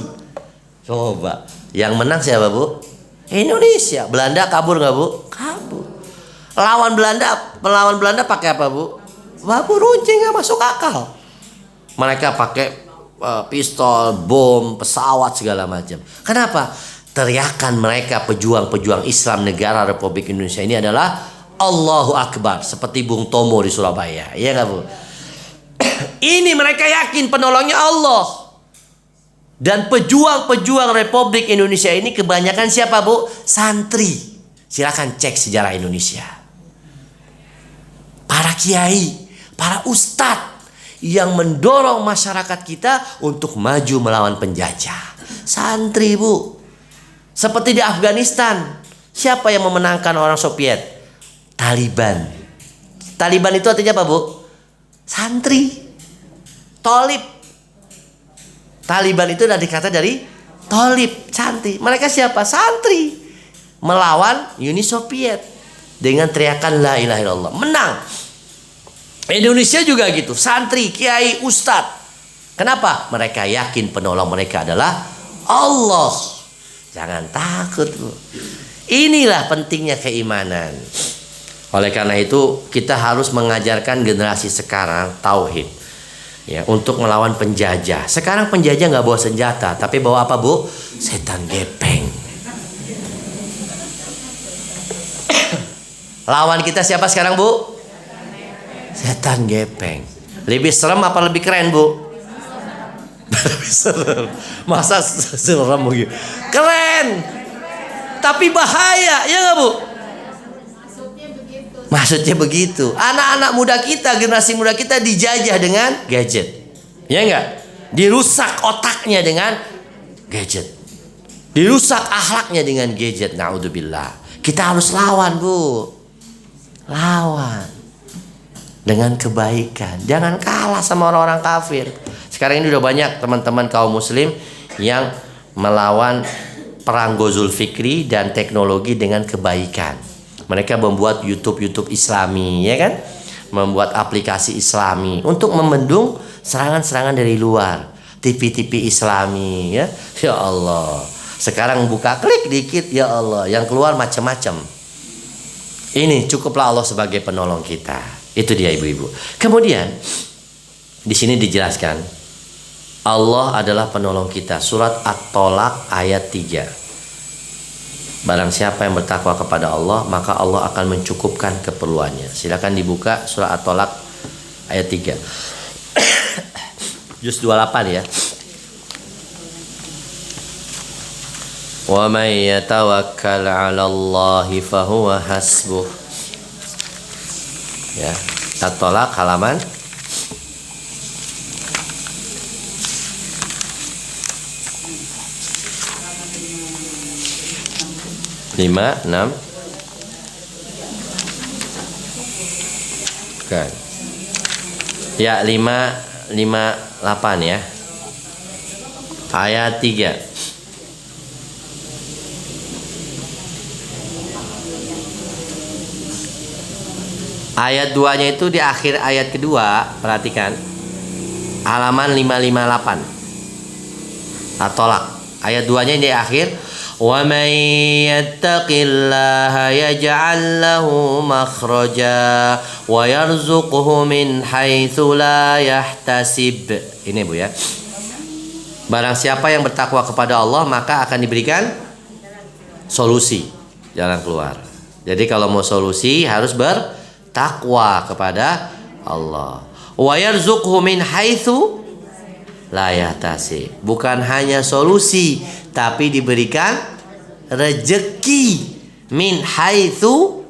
Coba. Yang menang siapa, Bu? Indonesia. Belanda kabur nggak, Bu? Kabur. Melawan Belanda pakai apa, Bu? Bambu runcing, nggak masuk akal. Mereka pakai pistol, bom, pesawat segala macam. Kenapa? Teriakan mereka pejuang-pejuang Islam negara Republik Indonesia ini adalah Allahu Akbar, seperti Bung Tomo di Surabaya. Iya nggak, Bu? Ini mereka yakin penolongnya Allah. Dan pejuang-pejuang Republik Indonesia ini kebanyakan siapa, Bu? Santri. Silakan cek sejarah Indonesia. Para kiai, para ustadz yang mendorong masyarakat kita untuk maju melawan penjajah. Santri, Bu. Seperti di Afghanistan. Siapa yang memenangkan orang Soviet? Taliban. Taliban itu artinya apa, Bu? Santri. Tolib. Taliban itu dari kata dari Tolib, santri. Mereka siapa? Santri. Melawan Uni Soviet dengan teriakan la ilaha illallah. Menang. Indonesia juga gitu. Santri, kiai, ustadz. Kenapa? Mereka yakin penolong mereka adalah Allah. Jangan takut, Bu. Inilah pentingnya keimanan. Oleh karena itu kita harus mengajarkan generasi sekarang tauhid. Ya, untuk melawan penjajah. Sekarang penjajah nggak bawa senjata, tapi bawa apa, Bu? Setan gepeng. Lawan kita siapa sekarang, Bu? Setan gepeng. Lebih serem apa lebih keren, Bu? Lebih serem. Masa serem begitu? Keren. Tapi bahaya, ya nggak, Bu? Maksudnya begitu. Anak-anak muda kita, generasi muda kita dijajah dengan gadget. Ya enggak? Dirusak otaknya dengan gadget. Dirusak akhlaknya dengan gadget. Na'udzubillah. Kita harus lawan, Bu. Lawan. Dengan kebaikan. Jangan kalah sama orang-orang kafir. Sekarang ini udah banyak teman-teman kaum muslim yang melawan perang Ghazul Fikri dan teknologi dengan kebaikan. Mereka membuat YouTube Islami, ya kan? Membuat aplikasi Islami untuk membendung serangan-serangan dari luar. TV Islami, ya. Ya Allah. Sekarang buka klik dikit, ya Allah, yang keluar macam-macam. Ini cukuplah Allah sebagai penolong kita. Itu dia, ibu-ibu. Kemudian di sini dijelaskan Allah adalah penolong kita. Surat At-Tolak ayat 3. Barang siapa yang bertakwa kepada Allah, maka Allah akan mencukupkan keperluannya. Silakan dibuka surah At-Tolak ayat 3. Juz 28 ya. Wa may yatawakkal 'ala Allahi fahuwa hasbuh. Ya, At-Tolaq halaman 5, 6. Bukan. Ya, 5, 8 ya. Ayat 3. Ayat 2-nya itu di akhir ayat kedua, perhatikan. Halaman 558. At-Tolaq. Ayat 2-nya di akhir. وَمَنْ يَتَّقِ اللَّهَ يَجْعَلْ لَهُ مَخْرَجًا وَيَرْزُقْهُ مِنْ حَيْثُ لَا يَحْتَسِبْ. Ini Bu ya. Barang siapa yang bertakwa kepada Allah maka akan diberikan solusi, jalan keluar. Jadi kalau mau solusi harus bertakwa kepada Allah. وَيَرْزُقْهُ مِنْ حَيْثُ لَا يَحْتَسِبْ. Bukan hanya solusi, tapi diberikan rezeki min haitsu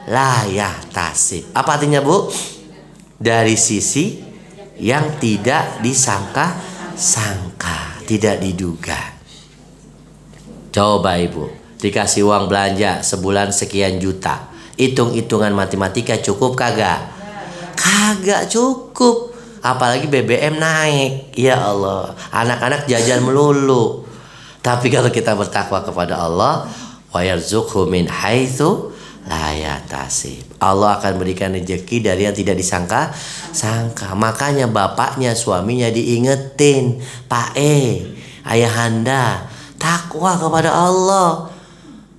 la yahtasib. Apa artinya Bu? Dari sisi yang tidak disangka-sangka, tidak diduga. Coba Ibu, dikasih uang belanja sebulan sekian juta, hitung-hitungan matematika cukup kagak? Kagak cukup. Apalagi BBM naik. Ya Allah, anak-anak jajan melulu. Tapi kalau kita bertakwa kepada Allah, wa yarzuqhu min haitsu la yahtasib. Allah akan berikan rezeki dari yang tidak disangka-sangka. Makanya bapaknya, suaminya diingetin, Pak ayahanda, takwa kepada Allah.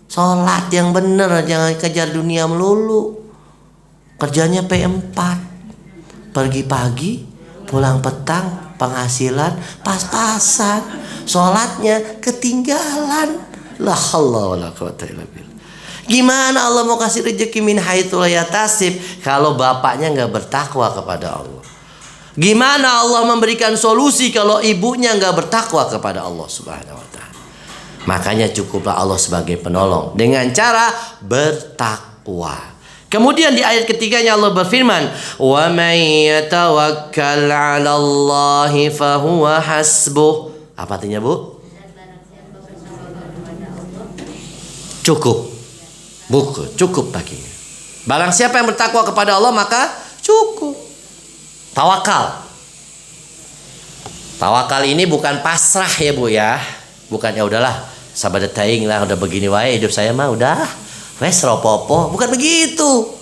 Sholat yang benar, jangan kejar dunia melulu. Kerjanya P4. Pergi pagi, pulang petang, penghasilan pas-pasan. Sholatnya ketinggalan. La haula wala quwata illa billah. Gimana Allah mau kasih rezeki min haitsu la yahtasib kalau bapaknya nggak bertakwa kepada Allah? Gimana Allah memberikan solusi kalau ibunya nggak bertakwa kepada Allah Subhanahu wa taala? Makanya cukuplah Allah sebagai penolong dengan cara bertakwa. Kemudian di ayat ketiganya Allah berfirman, "Wa may yatawakkal 'ala Allahi fahuwa hasbuh." Apa artinya Bu? Cukup. Buku, cukup baginya. Barang siapa yang bertakwa kepada Allah maka cukup. Tawakal. Tawakal ini bukan pasrah ya Bu ya. Bukan ya udahlah, sabar teuing lah, udah begini wae hidup saya mah udah. Wes ropopo, bukan begitu.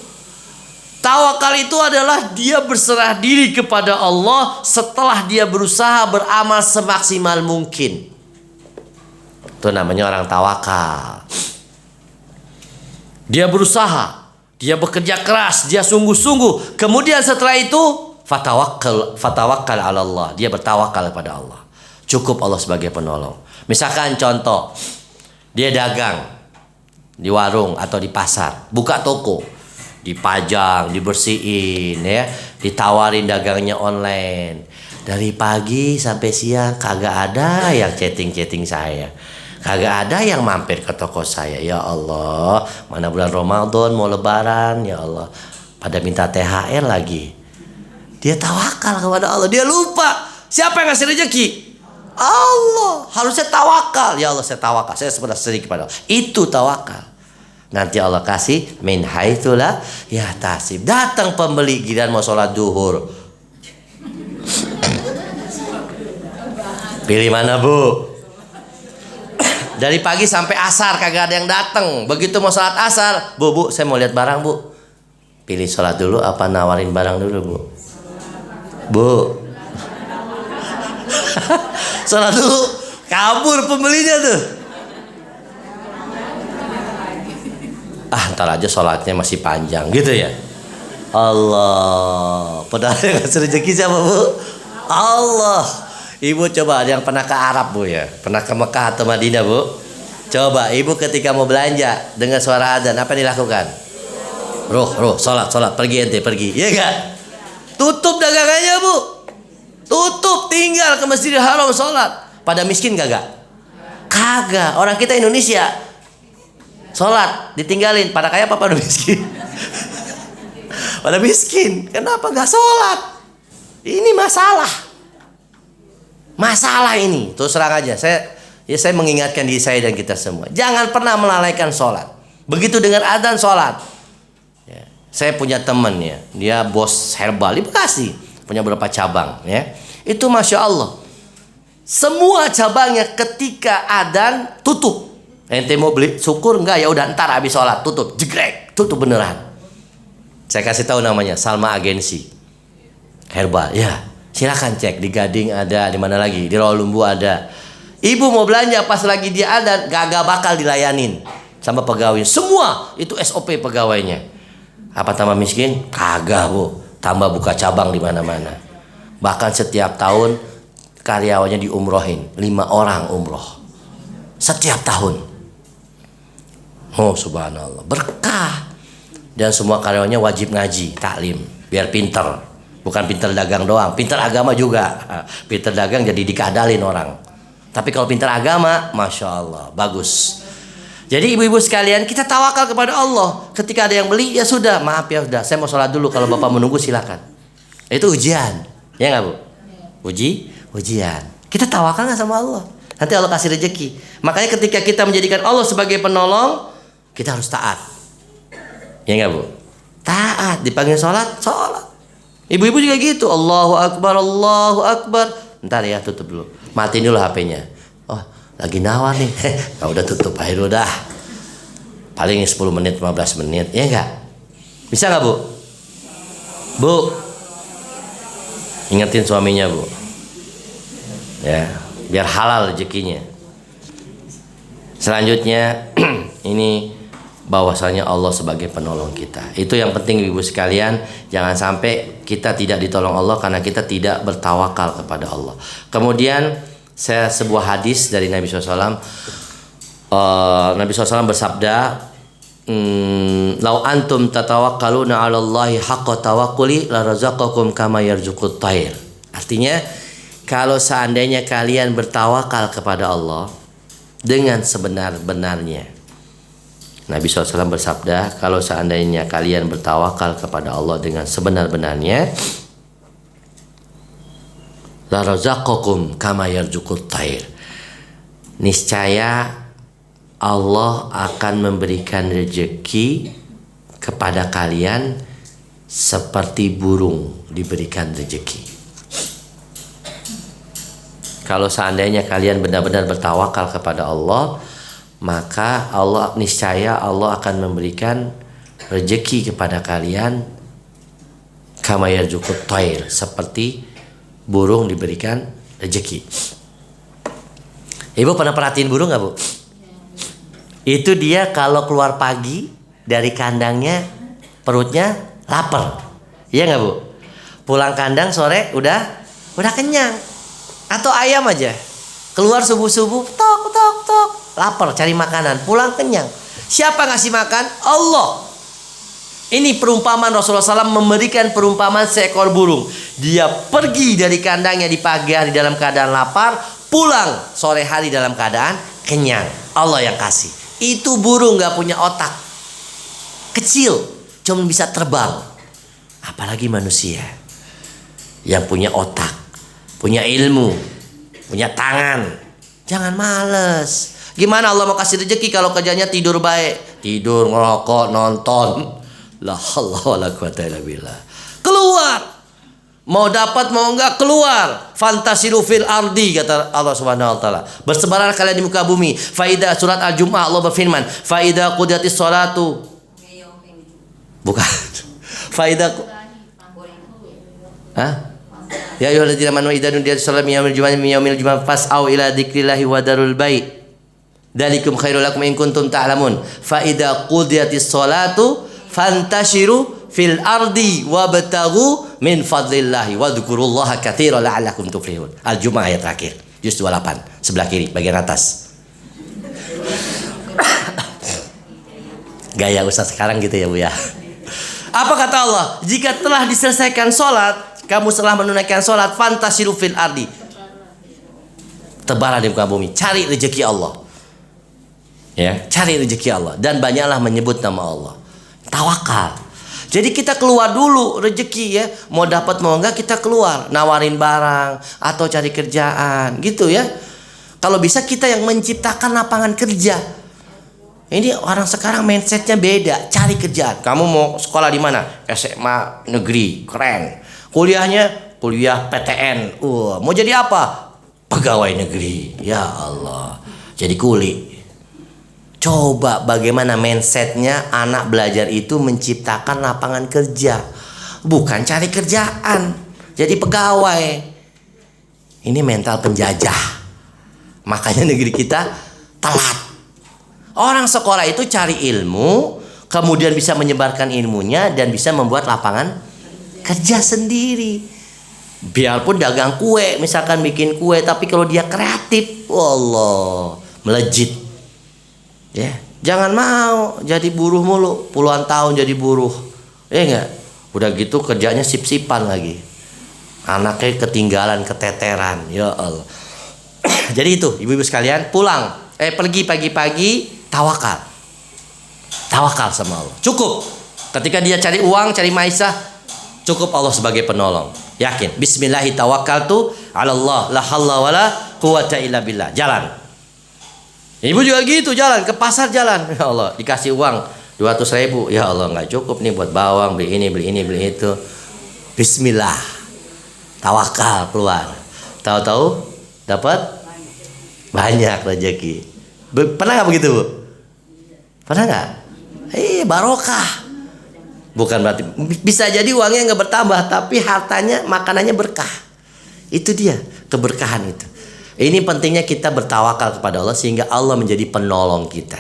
Tawakal itu adalah dia berserah diri kepada Allah setelah dia berusaha beramal semaksimal mungkin. Itu namanya orang tawakal. Dia berusaha, dia bekerja keras, dia sungguh-sungguh. Kemudian setelah itu fatawakkal 'ala Allah. Dia bertawakal kepada Allah. Cukup Allah sebagai penolong. Misalkan contoh, dia dagang di warung atau di pasar, buka toko. Dipajang, dibersihin ya, ditawarin dagangnya online. Dari pagi sampai siang kagak ada yang chatting saya. Kagak ada yang mampir ke toko saya. Ya Allah, mana bulan Ramadan mau lebaran, ya Allah. Pada minta THR lagi. Dia tawakal kepada Allah. Dia lupa siapa yang ngasih rezeki? Allah. Harusnya tawakal. Ya Allah, saya tawakal. Saya sebenarnya sedikit kepada Allah. Itu tawakal. Nanti Allah kasih min haitsu la yahtasib. Datang pembeli giliran mau sholat duhur. Pilih mana Bu? Dari pagi sampai asar kagak ada yang datang. Begitu mau sholat asar, Bu saya mau lihat barang Bu. Pilih sholat dulu apa nawarin barang dulu Bu? Sholat dulu, kabur pembelinya tuh. Ntar aja sholatnya masih panjang gitu ya. Allah. Padahal yang ngasih rezeki siapa Bu? Allah. Ibu coba ada yang pernah ke Arab Bu ya? Pernah ke Mekah atau Madinah Bu? Coba Ibu ketika mau belanja dengan suara adzan apa yang dilakukan? Ruh, sholat, pergi ente, pergi. Iya gak? Tutup dagangannya Bu. Tutup, tinggal ke Masjidil Haram sholat. Pada miskin kagak? Kagak. Orang kita Indonesia sholat ditinggalin. Pada kaya apa pada miskin? Pada miskin. Kenapa nggak sholat? Ini masalah. Masalah ini. Terus terang aja. Saya mengingatkan diri saya dan kita semua. Jangan pernah melalaikan sholat. Begitu dengan adzan sholat. Ya. Saya punya teman ya. Dia bos herbal di Bekasi. Punya beberapa cabang ya. Itu Masya Allah. Semua cabangnya ketika adzan tutup. Ente mau beli syukur enggak, ya udah ntar habis sholat tutup, jegrek, tutup beneran. Saya kasih tahu namanya Salma Agensi Herbal. Ya, silakan cek di Gading ada, di mana lagi, di Rawalumbu ada. Ibu mau belanja pas lagi dia ada, gak bakal dilayanin sama pegawai. Semua itu SOP pegawainya. Apa tambah miskin? Kagak bu, tambah buka cabang di mana-mana. Bahkan setiap tahun karyawannya diumrohin, 5 orang umroh setiap tahun. Oh subhanallah, berkah. Dan semua karyawannya wajib ngaji, taklim, biar pinter. Bukan pinter dagang doang, pinter agama juga. Pinter dagang jadi dikadalin orang. Tapi kalau pinter agama, Masya Allah, bagus. Jadi ibu-ibu sekalian, kita tawakal kepada Allah. Ketika ada yang beli, ya sudah, maaf ya sudah, saya mau sholat dulu. Kalau bapak menunggu silakan. Itu ujian, ya nggak bu? Ujian. Kita tawakal nggak sama Allah? Nanti Allah kasih rezeki. Makanya ketika kita menjadikan Allah sebagai penolong, kita harus taat. Ya enggak bu? Taat, dipanggil sholat. Ibu-ibu juga gitu. Allahu Akbar, Allahu Akbar. Ntar ya tutup dulu. Matiin dulu HP-nya. Oh lagi nawar nih. Nah, udah tutup aja udah. Paling 10 menit, 15 menit. Ya enggak? Bisa enggak bu? Bu, ingetin suaminya bu. Ya, biar halal rezekinya. Selanjutnya ini bahwasanya Allah sebagai penolong kita. Itu yang penting ibu sekalian. Jangan sampai kita tidak ditolong Allah karena kita tidak bertawakal kepada Allah. Kemudian sebuah hadis dari Nabi SAW. Nabi SAW bersabda, "Lau antum tatawakkaluna 'ala Allahi haqqa tawakkuli la razaqakum kama yarzuqut thair." Artinya, kalau seandainya kalian bertawakal kepada Allah dengan sebenar-benarnya. Nabi SAW bersabda, kalau seandainya kalian bertawakal kepada Allah dengan sebenar-benarnya, la razaqakum kama yarzuqut thair. Niscaya Allah akan memberikan rezeki kepada kalian seperti burung diberikan rezeki. Kalau seandainya kalian benar-benar bertawakal kepada Allah, maka Allah niscaya Allah akan memberikan rezeki kepada kalian kama yarzuqut thair, seperti burung diberikan rezeki. Ibu pernah perhatiin burung nggak bu? Itu dia kalau keluar pagi dari kandangnya perutnya lapar, iya nggak bu? Pulang kandang sore udah kenyang. Atau ayam aja keluar subuh-subuh tok lapar cari makanan, pulang kenyang. Siapa ngasih makan? Allah. Ini perumpamaan Rasulullah SAW memberikan perumpamaan seekor burung. Dia pergi dari kandangnya di pagi hari dalam keadaan lapar, pulang sore hari dalam keadaan kenyang. Allah yang kasih. Itu burung gak punya otak, kecil, cuma bisa terbang. Apalagi manusia yang punya otak, punya ilmu, punya tangan. Jangan males. Gimana Allah mau kasih rezeki kalau kerjanya tidur baik? Tidur, ngerokok, nonton. La haula wala quwata illa billah. Keluar. Mau dapat mau enggak keluar. Fantasilu fil ardi kata Allah Subhanahu wa taala. Bersebaran kalian di muka bumi. Faida surat Al-Jumu'ah Allah berfirman, "Faida qudiyatis sholatu." Bukan. Faida Ya ayyuhalladzina amanu idza nudiya lis-sholati min yaumil jumu'ah fas'au ila dzikrillahi wa darul bai'. Dzalikum khairul lakum in kuntum ta'lamun. Fa idza qudiyatis sholatu fantashiru fil ardi wabtaghu min fadlillahi wa dzkurullaha katsiran la'allakum tuflihun. Al-Jumu'ah ayat terakhir, juz 28, sebelah kiri bagian atas. Gaya ustaz sekarang gitu ya Bu ya. Apa kata Allah? Jika telah diselesaikan sholat, kamu setelah menunaikan sholat, fantasiru fil ardi, tebarlah di muka bumi, cari rezeki Allah. Ya, cari rezeki Allah dan banyaklah menyebut nama Allah. Tawakal. Jadi kita keluar dulu rezeki ya, mau dapat mau enggak kita keluar, nawarin barang atau cari kerjaan gitu ya. Kalau bisa kita yang menciptakan lapangan kerja. Ini orang sekarang mindsetnya beda, cari kerjaan. Kamu mau sekolah di mana? SMA negeri, keren. Kuliahnya kuliah PTN. Mau jadi apa? Pegawai negeri. Ya Allah, jadi kuli. Coba bagaimana mindsetnya anak belajar itu menciptakan lapangan kerja, bukan cari kerjaan jadi pegawai. Ini mental penjajah, makanya negeri kita telat. Orang sekolah itu cari ilmu, kemudian bisa menyebarkan ilmunya dan bisa membuat lapangan kerja sendiri. Biarpun dagang kue, misalkan bikin kue, tapi kalau dia kreatif, Allah, melejit. Ya, jangan mau jadi buruh mulu, puluhan tahun jadi buruh. Enggak. Udah gitu kerjanya sip-sipan lagi. Anaknya ketinggalan, keteteran. Ya Allah. Jadi itu, ibu-ibu sekalian, pulang, pergi pagi-pagi, tawakal. Tawakal sama Allah. Cukup. Ketika dia cari uang, cari maisha, cukup Allah sebagai penolong. Yakin. Bismillahi tawakkaltu 'ala Allah, la haula wala quwata illa billah. Jalan. Ibu juga gitu, jalan ke pasar, jalan. Ya Allah, dikasih uang 200.000. Ya Allah, nggak cukup nih buat bawang, beli ini, beli itu. Bismillah, tawakal, keluar. Tahu-tahu dapat banyak rezeki. Pernah nggak begitu, Bu? Pernah nggak? Barokah. Bukan berarti bisa jadi uangnya nggak bertambah, tapi hartanya, makanannya berkah. Itu dia keberkahan itu. Ini pentingnya kita bertawakal kepada Allah sehingga Allah menjadi penolong kita.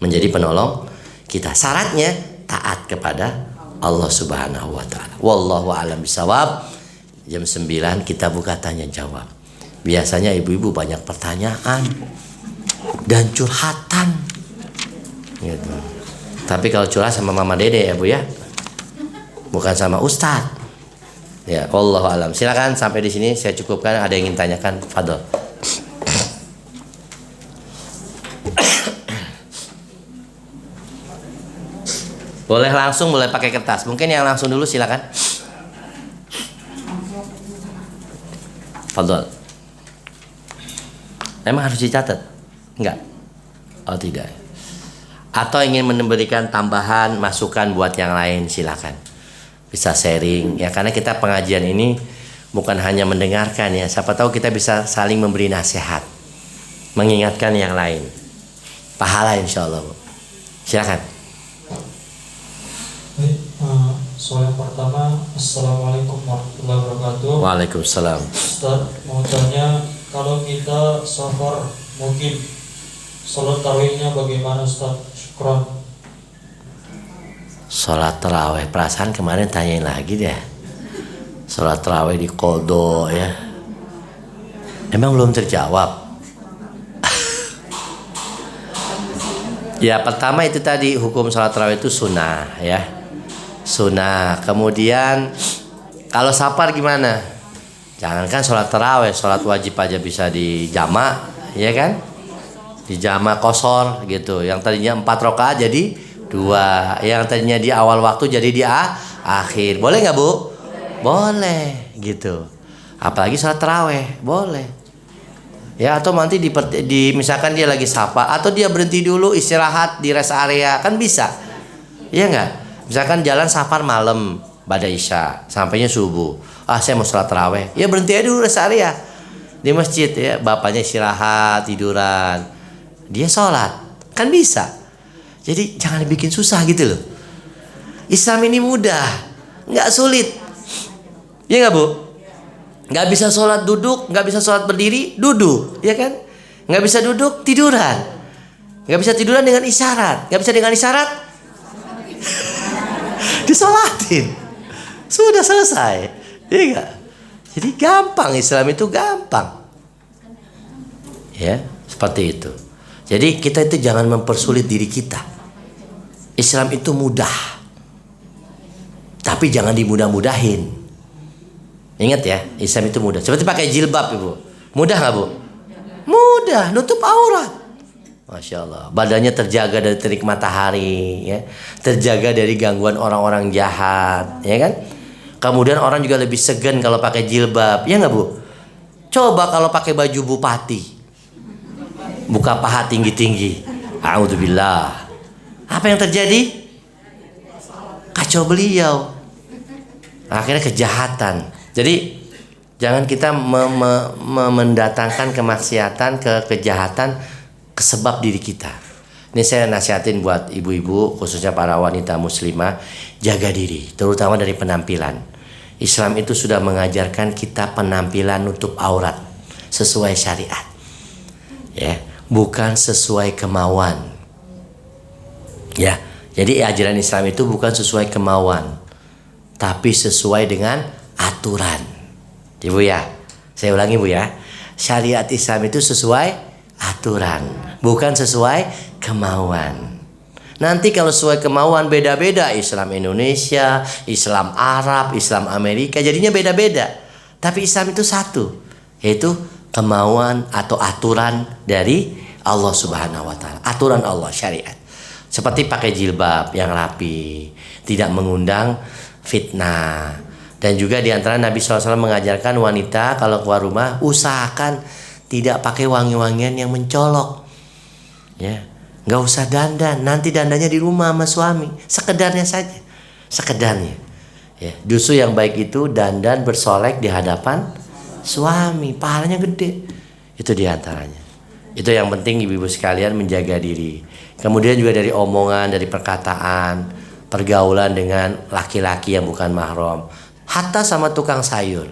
Menjadi penolong kita. Syaratnya taat kepada Allah Subhanahu wa taala. Wallahu a'lam bishawab. Jam 9 kita buka tanya jawab. Biasanya ibu-ibu banyak pertanyaan dan curhatan. Gitu. Tapi kalau curhat sama Mama Dede ya, Bu ya. Bukan sama Ustadz. Ya, wallahu alam. Silakan sampai di sini saya cukupkan. Ada yang ingin tanyakan? Fadol. Boleh langsung, boleh pakai kertas. Mungkin yang langsung dulu silakan. Fadol. Emang harus dicatat? Enggak. Oh tidak. Atau ingin memberikan tambahan masukan buat yang lain, silakan. Bisa sharing ya, karena kita pengajian ini bukan hanya mendengarkan ya, siapa tahu kita bisa saling memberi nasihat, mengingatkan yang lain, pahala insyaallah. Silakan. Soal yang pertama, Assalamualaikum warahmatullahi wabarakatuh. Waalaikumsalam. Ustaz, mau tanya, kalau kita safar mukim, sholat tarawihnya bagaimana Ustaz? Syukran. Sholat tarawih, perasaan kemarin tanyain lagi deh. Sholat tarawih di Kodo ya. Emang belum terjawab. Ya pertama itu tadi, hukum sholat tarawih itu sunnah ya. Sunnah. Kemudian kalau safar gimana? Jangankan sholat tarawih, sholat wajib aja bisa dijama, ya kan? Dijama qashar gitu. Yang tadinya 4 rakaat jadi 2, yang tadinya di awal waktu jadi di akhir. Boleh nggak, Bu? Boleh gitu. Apalagi sholat tarawih, boleh. Ya, atau nanti di misalkan dia lagi sapa atau dia berhenti dulu istirahat di rest area, kan bisa. Iya nggak? Misalkan jalan safar malam pada isya, sampainya subuh. Saya mau sholat tarawih. Ya berhenti aja dulu rest area di masjid ya. Bapaknya istirahat, tiduran. Dia sholat, kan bisa. Jadi jangan dibikin susah gitu loh. Islam ini mudah, nggak sulit. Iya nggak, Bu? Nggak bisa sholat duduk, nggak bisa sholat berdiri, duduk, ya kan? Nggak bisa duduk, tiduran. Nggak bisa tiduran dengan isyarat, nggak bisa dengan isyarat, disolatin. Sudah selesai, iya nggak? Jadi gampang, Islam itu gampang. Ya, seperti itu. Jadi kita itu jangan mempersulit diri kita. Islam itu mudah, tapi jangan dimudah-mudahin. Ingat ya, Islam itu mudah. Seperti pakai jilbab, Ibu. Mudah nggak, Bu? Mudah, nutup aurat. Masya Allah. Badannya terjaga dari terik matahari, ya. Terjaga dari gangguan orang-orang jahat, ya kan? Kemudian orang juga lebih segan kalau pakai jilbab, ya nggak Bu? Coba kalau pakai baju bupati, buka paha tinggi-tinggi, a'udzubillah. Apa yang terjadi? Kacau beliau. Akhirnya kejahatan. Jadi jangan kita mendatangkan kemaksiatan, kejahatan ke sebab diri kita. Ini saya nasihatin buat ibu-ibu, khususnya para wanita muslimah, jaga diri, terutama dari penampilan. Islam itu sudah mengajarkan kita penampilan nutup aurat sesuai syariat, ya, bukan sesuai kemauan. Ya, jadi ajaran Islam itu bukan sesuai kemauan, tapi sesuai dengan aturan. Ibu ya, saya ulangi Bu ya, syariat Islam itu sesuai aturan, bukan sesuai kemauan. Nanti kalau sesuai kemauan beda-beda, Islam Indonesia, Islam Arab, Islam Amerika, jadinya beda-beda. Tapi Islam itu satu, yaitu kemauan atau aturan dari Allah Subhanahu wa taala. Aturan Allah, syariat. Seperti pakai jilbab yang rapi, tidak mengundang fitnah. Dan juga diantara Nabi SAW mengajarkan wanita kalau keluar rumah usahakan tidak pakai wangi-wangian yang mencolok, ya, nggak usah dandan. Nanti dandannya di rumah sama suami, sekedarnya saja, sekedarnya. Ya, justru yang baik itu dandan bersolek di hadapan suami, pahalanya gede. Itu diantaranya. Itu yang penting ibu-ibu sekalian menjaga diri. Kemudian juga dari omongan, dari perkataan, pergaulan dengan laki-laki yang bukan mahram. Hatta sama tukang sayur,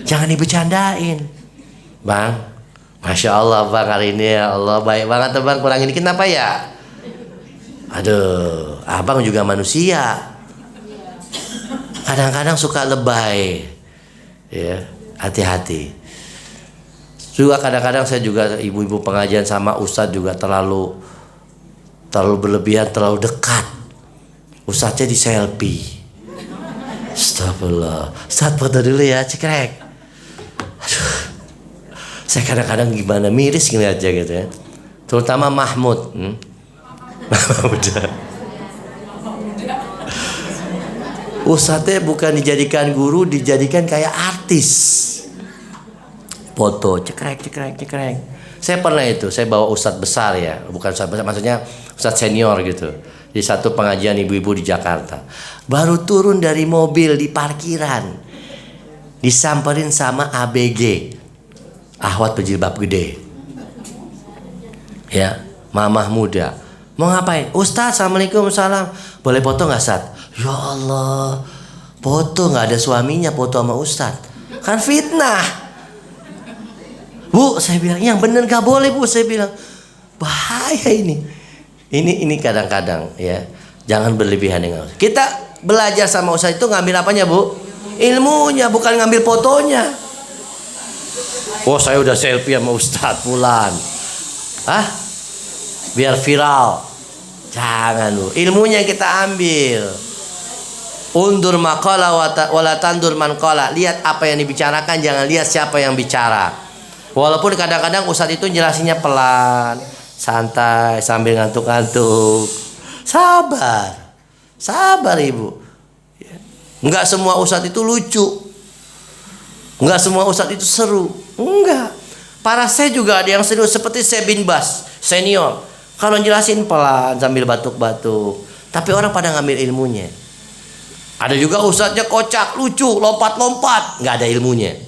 jangan dibecandain. Bang, Masya Allah Bang, hari ini ya Allah baik banget Bang, kurang ini kenapa ya? Aduh, abang juga manusia, kadang-kadang suka lebay, ya, hati-hati. Juga kadang-kadang saya juga ibu-ibu pengajian sama ustadz juga terlalu berlebihan, terlalu dekat. Ustadznya di selfie. Astagfirullah. Ustadz foto dulu ya, cekrek. Aduh, saya kadang-kadang gimana miris gini aja gitu ya. Terutama Mahmud. Ustadznya bukan dijadikan guru, dijadikan kayak artis. Foto cekrek. Saya pernah itu, saya bawa ustadz besar ya, bukan ustadz besar, maksudnya ustadz senior gitu, di satu pengajian ibu-ibu di Jakarta. Baru turun dari mobil di parkiran, disamperin sama ABG, ahwat berjilbab gede, ya, mamah muda. Mau ngapain? Ustadz, assalamualaikum, salam. Boleh foto nggak, Ustadz? Ya Allah, foto nggak ada suaminya, foto sama ustadz, kan fitnah. Bu, saya bilang yang bener gak boleh Bu, saya bilang bahaya ini. Ini kadang-kadang ya, jangan berlebihan dengan kita belajar sama ustadz itu ngambil apanya Bu? Ilmunya, bukan ngambil fotonya. Oh saya udah selfie sama ustadz Fulan, biar viral. Jangan Bu, ilmunya kita ambil. Undur maqala wala tandur man qala. Lihat apa yang dibicarakan, jangan lihat siapa yang bicara. Walaupun kadang-kadang ustadz itu jelasinnya pelan, santai, sambil ngantuk-ngantuk. Sabar ibu. Enggak semua ustadz itu lucu, enggak semua ustadz itu seru. Enggak. Para saya juga ada yang seru, seperti saya bin Bas senior. Kalau jelasin pelan sambil batuk-batuk, tapi orang pada ngambil ilmunya. Ada juga ustadznya kocak, lucu, lompat-lompat, nggak ada ilmunya.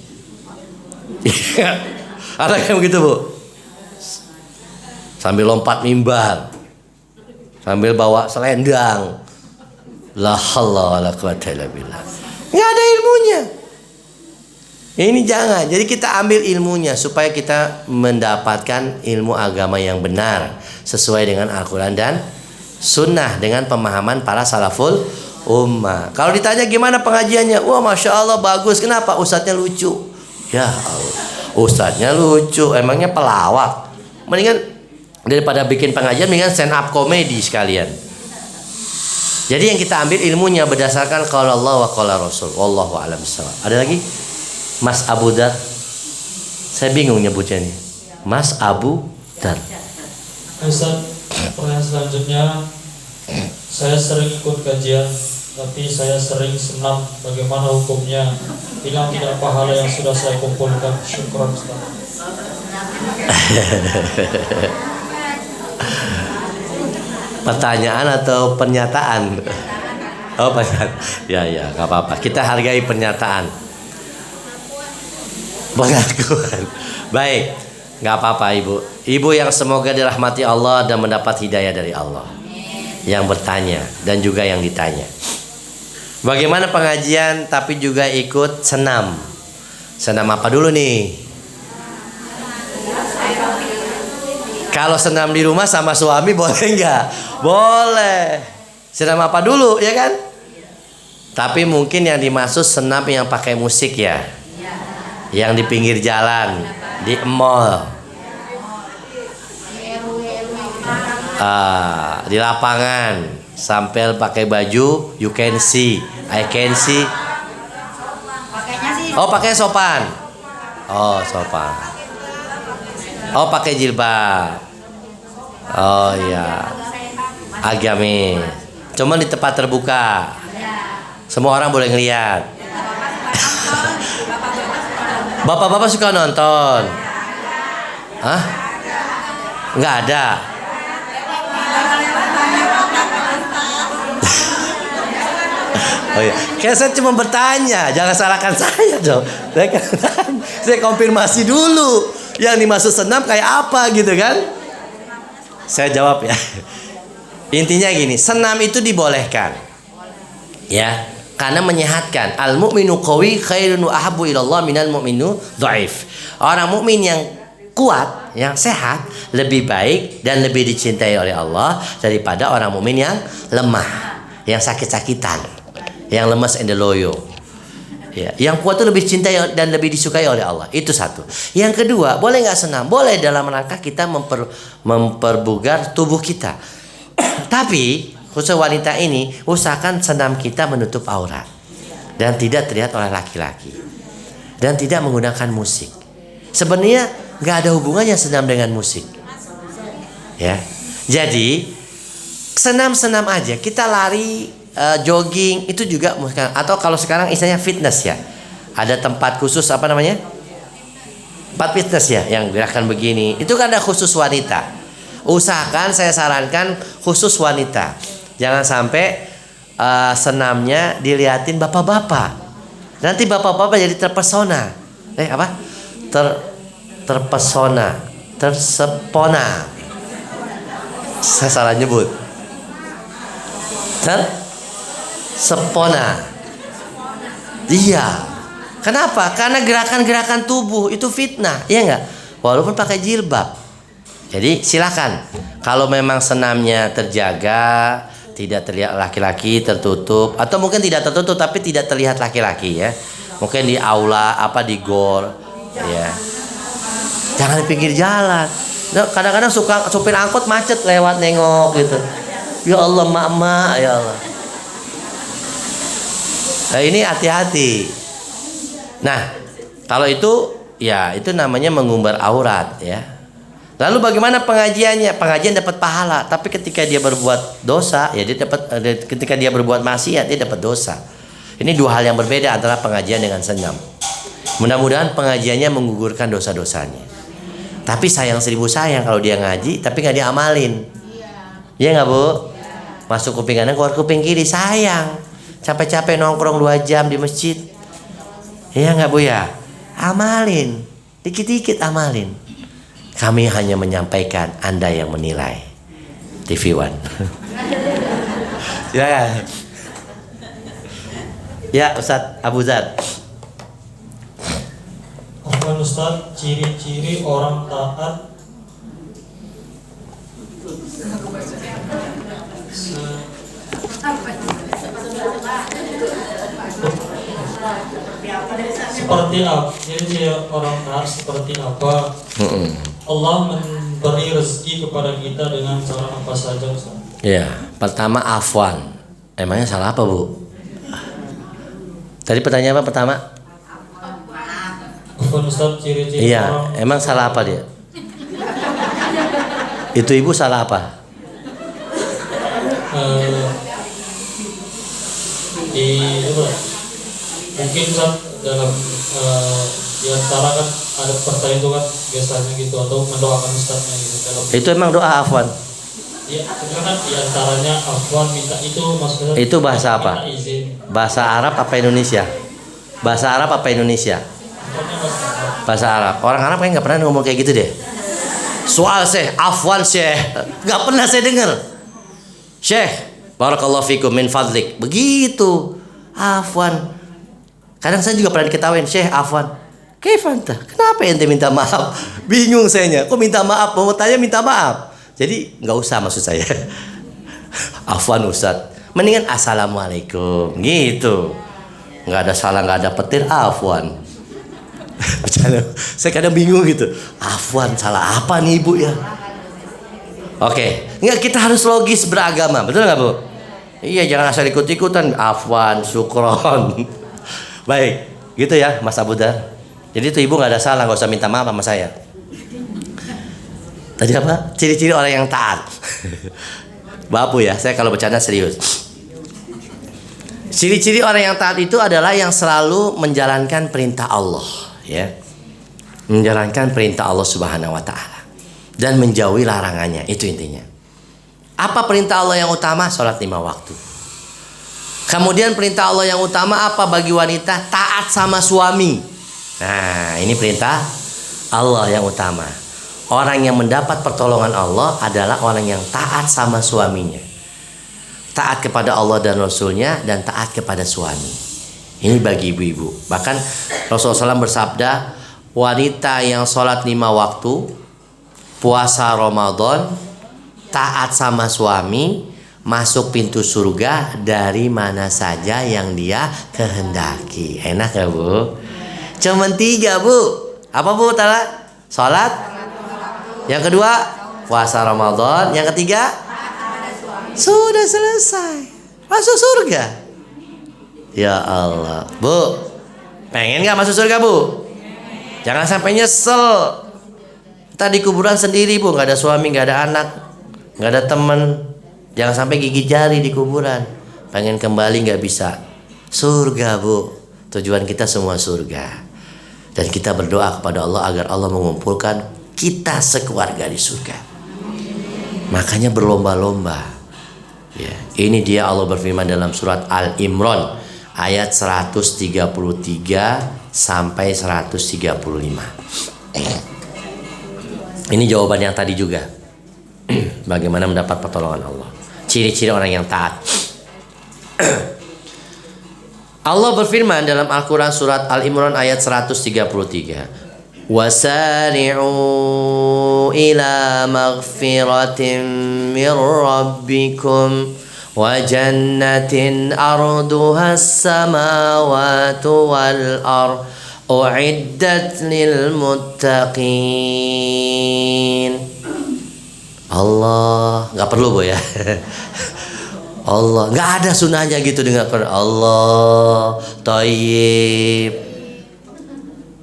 Ada yang begitu Bu, sambil lompat mimbar, sambil bawa selendang, la haula wala quwata illa billah, nggak ada ilmunya. Ini jangan. Jadi kita ambil ilmunya supaya kita mendapatkan ilmu agama yang benar sesuai dengan Al-Quran dan Sunnah dengan pemahaman para salaful ummah. Kalau ditanya gimana pengajiannya, wah masya Allah bagus. Kenapa? Ustadznya lucu. Ya Allah, ustadznya lucu, emangnya pelawak. Mendingan daripada bikin pengajian, mendingan stand up komedi sekalian. Jadi yang kita ambil ilmunya berdasarkan qala Allah wa qala Rasul. Wallahu a'lam bishawab. Ada lagi? Mas Abu Dar. Saya bingung nyebutnya nih. Mas Abu Dar. Ustaz, pertanyaan selanjutnya, saya sering ikut kajian, tapi saya sering senam. Bagaimana hukumnya? Hilang tidak pahala yang sudah saya kumpulkan? Syukran Ustaz. Pertanyaan atau pernyataan? Oh, pernyataan. Ya, nggak apa-apa. Kita hargai pernyataan. Pengakuan. Baik, nggak apa-apa ibu. Ibu yang semoga dirahmati Allah dan mendapat hidayah dari Allah. Yang bertanya dan juga yang ditanya. Bagaimana pengajian tapi juga ikut senam? Senam apa dulu nih? Kalau senam di rumah sama suami boleh nggak? Boleh. Senam apa dulu ya kan? Tapi mungkin yang dimaksud senam yang pakai musik ya. Yang di pinggir jalan, di mall, di lapangan, sambil pakai baju, you can see, I can see. Pakainya sih. Oh, pakai sopan. Oh, sopan. Oh, pakai jilbab. Oh iya. Agamis. Cuman di tempat terbuka. Semua orang boleh ngeliat. Bapak-bapak suka nonton? Hah? Nggak ada. Oh iya. Kayak saya cuma bertanya, jangan salahkan saya dong. Saya konfirmasi dulu. Yang dimaksud senam kayak apa gitu kan? Saya jawab ya. Intinya gini, senam itu dibolehkan. Ya, karena menyehatkan. Al mu'minu qawi khairun wa ahabbu ilallah minal mu'minu dhaif. Orang mukmin yang kuat, yang sehat lebih baik dan lebih dicintai oleh Allah daripada orang mukmin yang lemah, yang sakit-sakitan, yang lemas and loyo. Ya, yang kuat itu lebih cintai dan lebih disukai oleh Allah. Itu satu. Yang kedua, boleh nggak senam? Boleh dalam rangka kita memperbugar tubuh kita. Tapi khusus wanita ini, usahakan senam kita menutup aurat dan tidak terlihat oleh laki-laki dan tidak menggunakan musik. Sebenarnya nggak ada hubungannya senam dengan musik. Ya, jadi senam-senam aja. Kita lari, jogging itu juga, atau kalau sekarang istilahnya fitness ya, ada tempat khusus apa namanya, tempat fitness ya, yang gerakan begini itu kan ada khusus wanita. Usahakan, saya sarankan khusus wanita, jangan sampai senamnya diliatin bapak-bapak, nanti bapak-bapak jadi terpesona, terpesona, tersepona, saya salah nyebut, sepona. Iya. Kenapa? Karena gerakan-gerakan tubuh itu fitnah, iya nggak? Walaupun pakai jilbab. Jadi silakan. Kalau memang senamnya terjaga, tidak terlihat laki-laki, tertutup, atau mungkin tidak tertutup tapi tidak terlihat laki-laki ya. Mungkin di aula, di gor, ya. Jangan di pinggir jalan. Kadang-kadang suka supir angkot macet lewat nengok gitu. Ya Allah, mak, ya Allah. Nah, ini hati-hati. Nah, kalau itu ya itu namanya mengumbar aurat ya. Lalu bagaimana pengajiannya? Pengajian dapat pahala, tapi ketika dia berbuat dosa, ya dia dapat, ketika dia berbuat maksiat dia dapat dosa. Ini dua hal yang berbeda antara pengajian dengan senam. Mudah-mudahan pengajiannya menggugurkan dosa-dosanya. Tapi sayang seribu sayang kalau dia ngaji tapi nggak diamalin. Iya nggak Bu? Masuk kuping kanan keluar kuping kiri, sayang. Capek-capek nongkrong 2 jam di masjid. Iya nggak Bu ya? Amalin, dikit-dikit amalin. Kami hanya menyampaikan, Anda yang menilai. TV One. Ya, ya Ustadz Abu Zar. Apa Ustadz ciri-ciri orang taat seperti apa? Jadi orang taat seperti apa? Allah memberi rezeki kepada kita dengan cara apa saja Ustaz? Ya, pertama afwan. Emangnya salah apa Bu? Tadi pertanyaan apa pertama? Afwan Ustaz, ciri-ciri Iya, orang. emang salah apa dia? Itu ibu salah apa? Mungkin kan dalam di antara kan ada pertanyaan itu kan biasanya gitu atau mendoakan ustadznya gitu dalam Itu emang doa afwan. ya kan di antaranya afwan minta itu maksudnya Itu bahasa apa? minta izin. Bahasa Arab apa Indonesia? Bahasa Arab apa Indonesia? Pokoknya bahasa Arab. Bahasa Arab. Orang Arab kayak nggak pernah ngomong kayak gitu deh. Soal Syekh, afwan Syekh, nggak pernah saya dengar. Syekh, barakallahu fikum min fadlik. Begitu. Afwan. Kadang saya juga pernah diketawain, Syekh afwan. Kaifanta? Kenapa ente minta maaf? Bingung sayanya. Kok minta maaf? Mau tanya minta maaf. Jadi nggak usah maksud saya. Afwan Ustaz. Mendingan assalamualaikum gitu. Nggak ada salah, nggak ada petir, afwan. Bercanda. Saya kadang bingung gitu. Afwan salah apa nih ibu ya? Oke, nggak, kita harus logis beragama, betul nggak bu? Iya, jangan asal ikut-ikutan. Afwan, syukron. Baik, gitu ya Mas Abu Dar. Jadi itu ibu nggak ada salah, nggak usah minta maaf sama saya. Tadi apa? Ciri-ciri orang yang taat. Bapu ya, saya kalau bercanda serius. Ciri-ciri orang yang taat itu adalah yang selalu menjalankan perintah Allah, ya, menjalankan perintah Allah Subhanahu Wa Taala dan menjauhi larangannya. Itu intinya. Apa perintah Allah yang utama? Sholat 5 waktu. Kemudian perintah Allah yang utama apa bagi wanita? Taat sama suami. Nah, ini perintah Allah yang utama. Orang yang mendapat pertolongan Allah adalah orang yang taat sama suaminya. Taat kepada Allah dan Rasulnya dan taat kepada suami. Ini bagi ibu-ibu. Bahkan Rasulullah SAW bersabda, wanita yang sholat 5 waktu, puasa Ramadan, taat sama suami, masuk pintu surga dari mana saja yang dia kehendaki. Enak gak bu? Cuman 3 bu. Apa bu? Sholat. Yang kedua puasa Ramadan. Yang ketiga sudah selesai, masuk surga. Ya Allah bu, pengen gak masuk surga bu? Jangan sampai nyesel. Tadi kuburan sendiri bu, gak ada suami, gak ada anak, gak ada teman. Jangan sampai gigit jari di kuburan. Pengen kembali gak bisa. Surga bu, tujuan kita semua surga. Dan kita berdoa kepada Allah agar Allah mengumpulkan kita sekeluarga di surga. Makanya berlomba-lomba. Ya, ini dia Allah berfirman dalam surat Al-Imran ayat 133 sampai 135. Ini jawaban yang tadi juga. Bagaimana mendapat pertolongan Allah. Ciri-ciri orang yang taat. Allah berfirman dalam Al-Quran surat Al-Imran ayat 133. وَسَارِعُوا إِلَى مَغْفِرَةٍ مِّن رَّبِّكُمْ وَجَنَّةٍ أَرْضُهَا السَّمَاوَاتُ وَالْأَرْضُ أُعِدَّتْ لِلْمُتَّقِينَ. Allah, nggak perlu bu ya. Allah, nggak ada sunahnya gitu dengan Allah, Thayyib.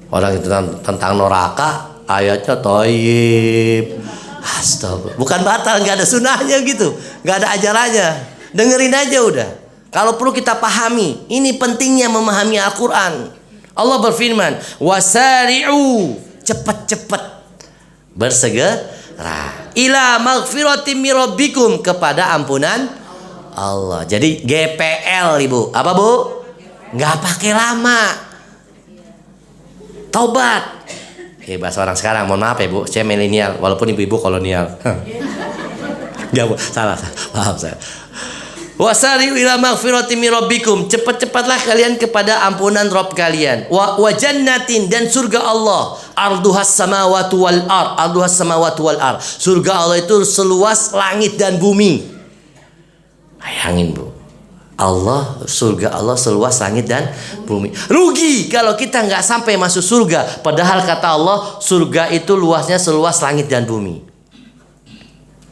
Orang itu tentang neraka ayatnya Thayyib. Astagfirullah. Bukan batal, nggak ada sunahnya gitu, nggak ada ajarannya. Dengerin aja udah. Kalau perlu kita pahami. Ini pentingnya memahami Al-Quran. Allah berfirman, wasari'u, cepat-cepat bersegera ila maghfiratim min rabbikum, kepada ampunan Allah. Jadi GPL ibu. Apa bu? Nggak pakai lama. Taubat. Bahasa orang sekarang, mohon maaf ya bu, saya milenial walaupun ibu-ibu kolonial. Ya bu, salah. Maaf saya. Wasari'u ila maghfiratin min rabbikum, cepat-cepatlah kalian kepada ampunan Rabb kalian. Wa jannatin, dan surga Allah. Arduhas samawati wal ard. Arduhas samawati wal ard. Surga Allah itu seluas langit dan bumi. Bayangin bu. Allah, surga Allah seluas langit dan bumi. Rugi kalau kita nggak sampai masuk surga. Padahal kata Allah, surga itu luasnya seluas langit dan bumi.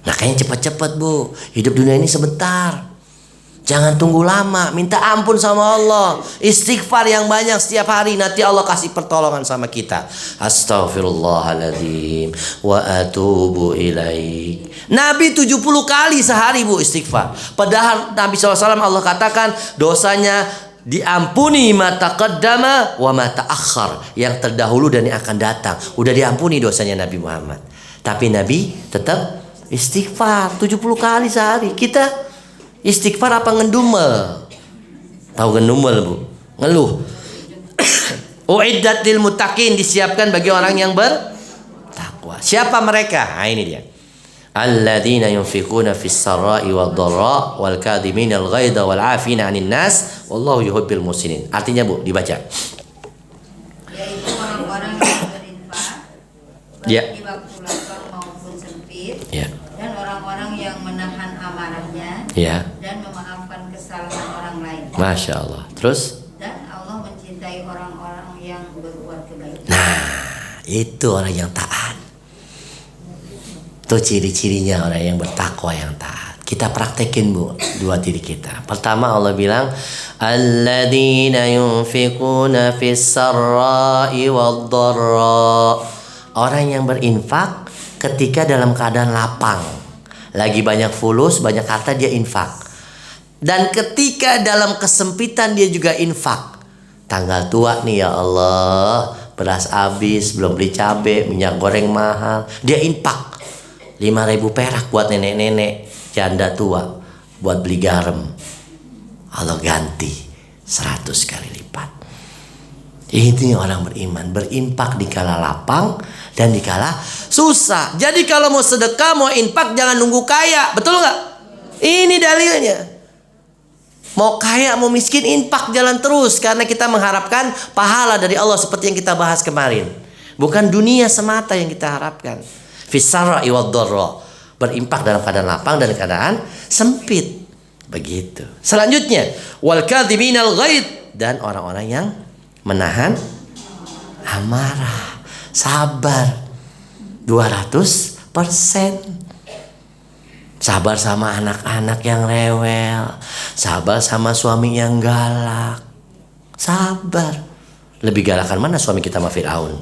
Makanya cepat-cepat bu. Hidup dunia ini sebentar. Jangan tunggu lama, minta ampun sama Allah. Istighfar yang banyak setiap hari, nanti Allah kasih pertolongan sama kita. Astaghfirullahaladzim wa atubu ilaik. Nabi 70 kali sehari bu istighfar. Padahal Nabi SAW Allah katakan dosanya diampuni ma taqaddama wa ma ta'akhkhar, yang terdahulu dan yang akan datang. Udah diampuni dosanya Nabi Muhammad. Tapi Nabi tetap istighfar 70 kali sehari. Kita istighfar apa ngedumel? Tahu ngedumel bu? Ngeluh. Uiddat lil muttaqin, disiapkan bagi orang yang bertakwa. Siapa mereka? Nah ini dia. Alladzina yunfiquna fis sarai wad dharra wal kadhiminal ghaidha wal 'afina 'anil nas wallahu yuhibbul muhsinin. Artinya bu, dibaca. Yaitu orang-orang yang berinfak Ya. baik di waktu lapang maupun sempit, Ya. dan orang-orang yang menahan amarahnya Ya. dan memaafkan kesalahan orang lain. Masya Allah. Terus? Dan Allah mencintai orang-orang yang berbuat kebaikan. Nah, itu orang yang taat. Itu ciri-cirinya orang yang bertakwa yang taat. Kita praktekin bu, dua diri kita. Pertama Allah bilang, alladzina yunfiquna fis sarra'i wad dharra. Orang yang berinfak ketika dalam keadaan lapang. Lagi banyak fulus, banyak harta, dia infak. Dan ketika dalam kesempitan dia juga infak. Tanggal tua nih ya Allah, beras habis, belum beli cabai, minyak goreng mahal, dia infak 5.000 perak buat nenek-nenek janda tua buat beli garam. Allah ganti 100 kali lipat. Ini orang beriman, berinfak di kala lapang dan di kala susah. Jadi kalau mau sedekah, mau infak, jangan nunggu kaya, betul nggak? Ini dalilnya. Mau kaya, mau miskin, infak jalan terus, karena kita mengharapkan pahala dari Allah seperti yang kita bahas kemarin. Bukan dunia semata yang kita harapkan. Fisarra'i wad dharra, berinfak dalam keadaan lapang dan keadaan sempit. Begitu. Selanjutnya, wal kadhiminal ghaid, dan orang-orang yang menahan amarah, sabar 200%. Sabar sama anak-anak yang rewel, sabar sama suami yang galak. Sabar. Lebih galakan mana suami kita sama Fir'aun?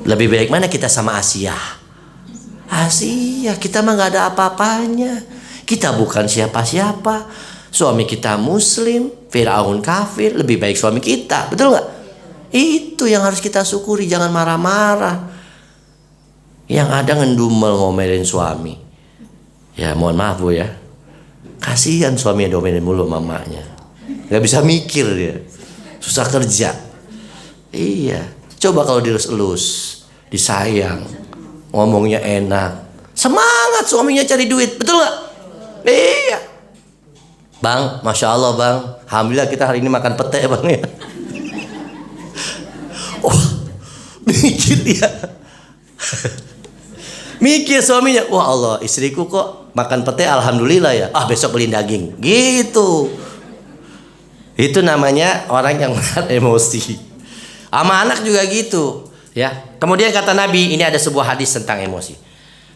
Lebih baik mana kita sama Asia? Asia, kita mah gak ada apa-apanya. Kita bukan siapa-siapa. Suami kita muslim, Fir'aun kafir. Lebih baik suami kita, betul gak? Itu yang harus kita syukuri, jangan marah-marah. Yang ada ngedumel ngomelin suami. Ya mohon maaf bu ya, kasihan suaminya domelin mulu mamanya. Gak bisa mikir dia, susah kerja. Iya. Coba kalau dilus-elus, disayang, ngomongnya enak, semangat suaminya cari duit, betul gak? Iya. Bang, Masya Allah bang, alhamdulillah kita hari ini makan pete bang ya. Wah, mikir dia. Mikir suaminya, wah Allah, istriku kok makan pete alhamdulillah ya. Ah besok beliin daging, gitu. Itu namanya orang yang emosi. Sama anak juga gitu, ya. Kemudian kata Nabi, ini ada sebuah hadis tentang emosi.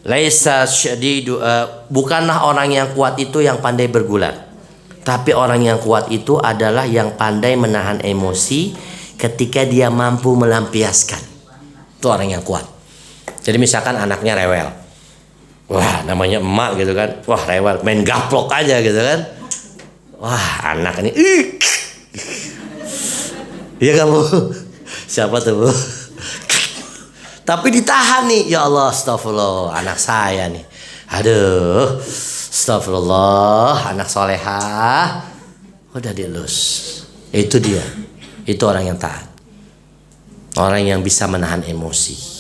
Laisa syadidu, bukanlah orang yang kuat itu yang pandai bergulat, tapi orang yang kuat itu adalah yang pandai menahan emosi ketika dia mampu melampiaskan. Itu orang yang kuat. Jadi misalkan anaknya rewel, wah namanya emak gitu kan, wah rewel, main gaplok aja gitu kan, wah anak ini, iya kamu. Siapa tuh bu? Tapi ditahan nih. Ya Allah, astagfirullah, anak saya nih. Aduh, astagfirullah, anak solehah. Udah dilus. Itu dia. Itu orang yang taat. Orang yang bisa menahan emosi.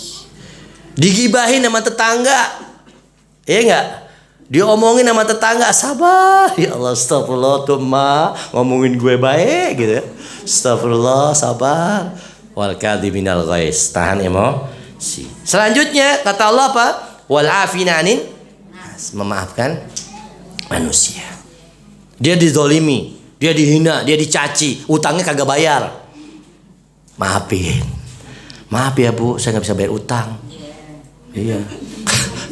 Digibahin sama tetangga, iya nggak? Diomongin sama tetangga, sabar. Ya Allah, astagfirullah tuh emak ngomongin gue baik gitu. Astagfirullah, sabar. Wal kadhiminal ghaiz, tahan emosi. Selanjutnya kata Allah apa? Wal afina anin nas, memaafkan manusia. Dia dizolimi, dia dihina, dia dicaci, utangnya kagak bayar. Maafin. Maaf ya bu, saya nggak bisa bayar utang. Iya.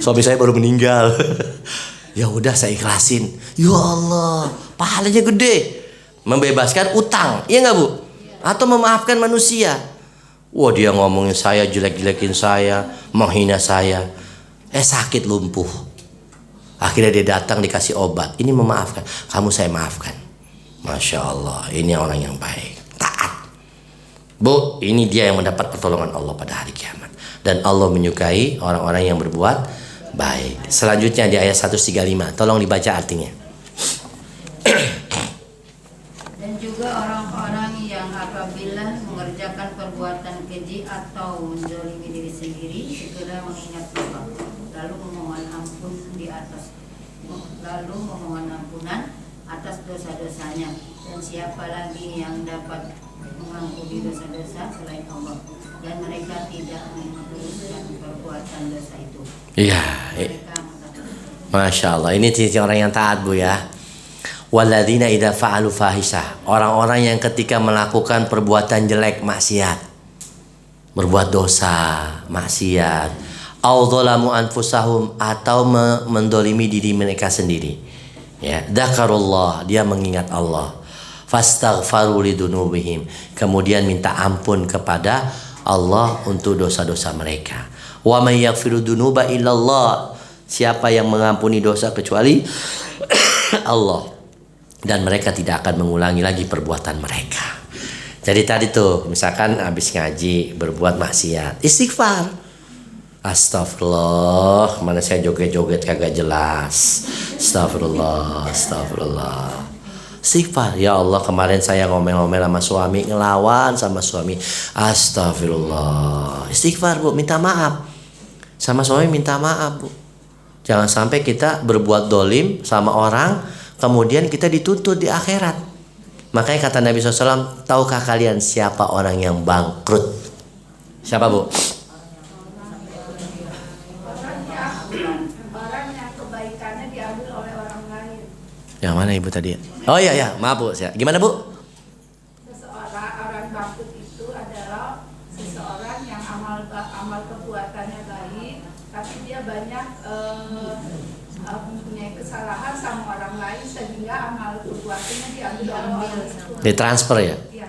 Suami saya baru meninggal. Ya udah saya ikhlasin. Ya Allah, pahalanya gede. Membebaskan utang, iya nggak Bu? Atau memaafkan manusia. Wah, dia ngomongin saya, jelek-jelekin saya, menghina saya. Sakit lumpuh. Akhirnya dia datang dikasih obat. Ini memaafkan. Kamu saya maafkan. Masya Allah, ini orang yang baik, taat. Bu, ini dia yang mendapat pertolongan Allah pada hari kiamat. Dan Allah menyukai orang-orang yang berbuat baik. Selanjutnya di ayat 135. Tolong dibaca artinya. Dan juga orang-orang yang apabila mengerjakan perbuatan keji atau menzalimi diri sendiri segera mengingat Allah, lalu memohon ampunan atas dosa-dosanya. Dan siapa lagi yang dapat mengampuni dosa-dosa selain Allah, dan mereka tidak meneruskan perbuatan dosa itu. Iya. Masya Allah, ini ciri orang yang taat Bu ya. Walladzina idza fa'alu fahisah, orang-orang yang ketika melakukan perbuatan jelek, maksiat, berbuat dosa, maksiat, au dzalamu anfusahum, atau mendolimi diri mereka sendiri. Ya, dzakarullah, dia mengingat Allah. Fastaghfaru lidunubihim, kemudian minta ampun kepada Allah untuk dosa-dosa mereka. Wa may yaghfiru dzunuba illallah, siapa yang mengampuni dosa kecuali Allah. Dan mereka tidak akan mengulangi lagi perbuatan mereka. Jadi tadi tuh misalkan habis ngaji berbuat maksiat, istighfar. Astagfirullah, mana saya joget-joget kagak jelas. Astagfirullah, astagfirullah. Istighfar, ya Allah kemarin saya ngomel-ngomel sama suami, ngelawan sama suami. Astagfirullah. Istighfar Bu, minta maaf. Sama suami minta maaf Bu. Jangan sampai kita berbuat dolim sama orang, kemudian kita dituntut di akhirat. Makanya kata Nabi SAW, tahukah kalian siapa orang yang bangkrut? Siapa Bu? Orang yang kebaikannya diambil oleh orang lain. Yang mana Ibu tadi? Oh iya, maaf Bu. Gimana Bu? Orang bangkrut itu adalah seseorang yang amal perbuatannya baik, tapi dia banyak mempunyai kesalahan sama orang lain sehingga amal perbuatannya diambil oleh orang itu. Ditransfer ya? Iya.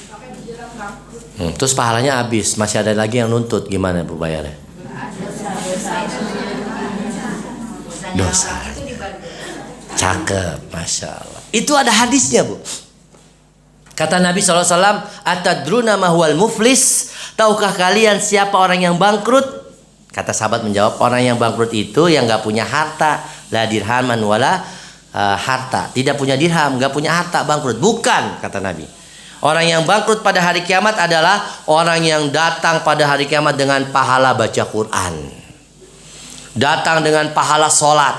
Makanya dibilang bangkrut. Terus pahalanya habis, masih ada lagi yang nuntut, gimana Bu bayarnya? Dosa. Cakep, Masya Allah. Itu ada hadisnya Bu. Kata Nabi SAW, atadruna mahwal muflis, tahukah kalian siapa orang yang bangkrut? Kata sahabat menjawab, orang yang bangkrut itu yang gak punya harta, la dirhaman wala harta, tidak punya dirham, gak punya harta, bangkrut. Bukan, kata Nabi. Orang yang bangkrut pada hari kiamat adalah orang yang datang pada hari kiamat dengan pahala baca Quran, datang dengan pahala sholat,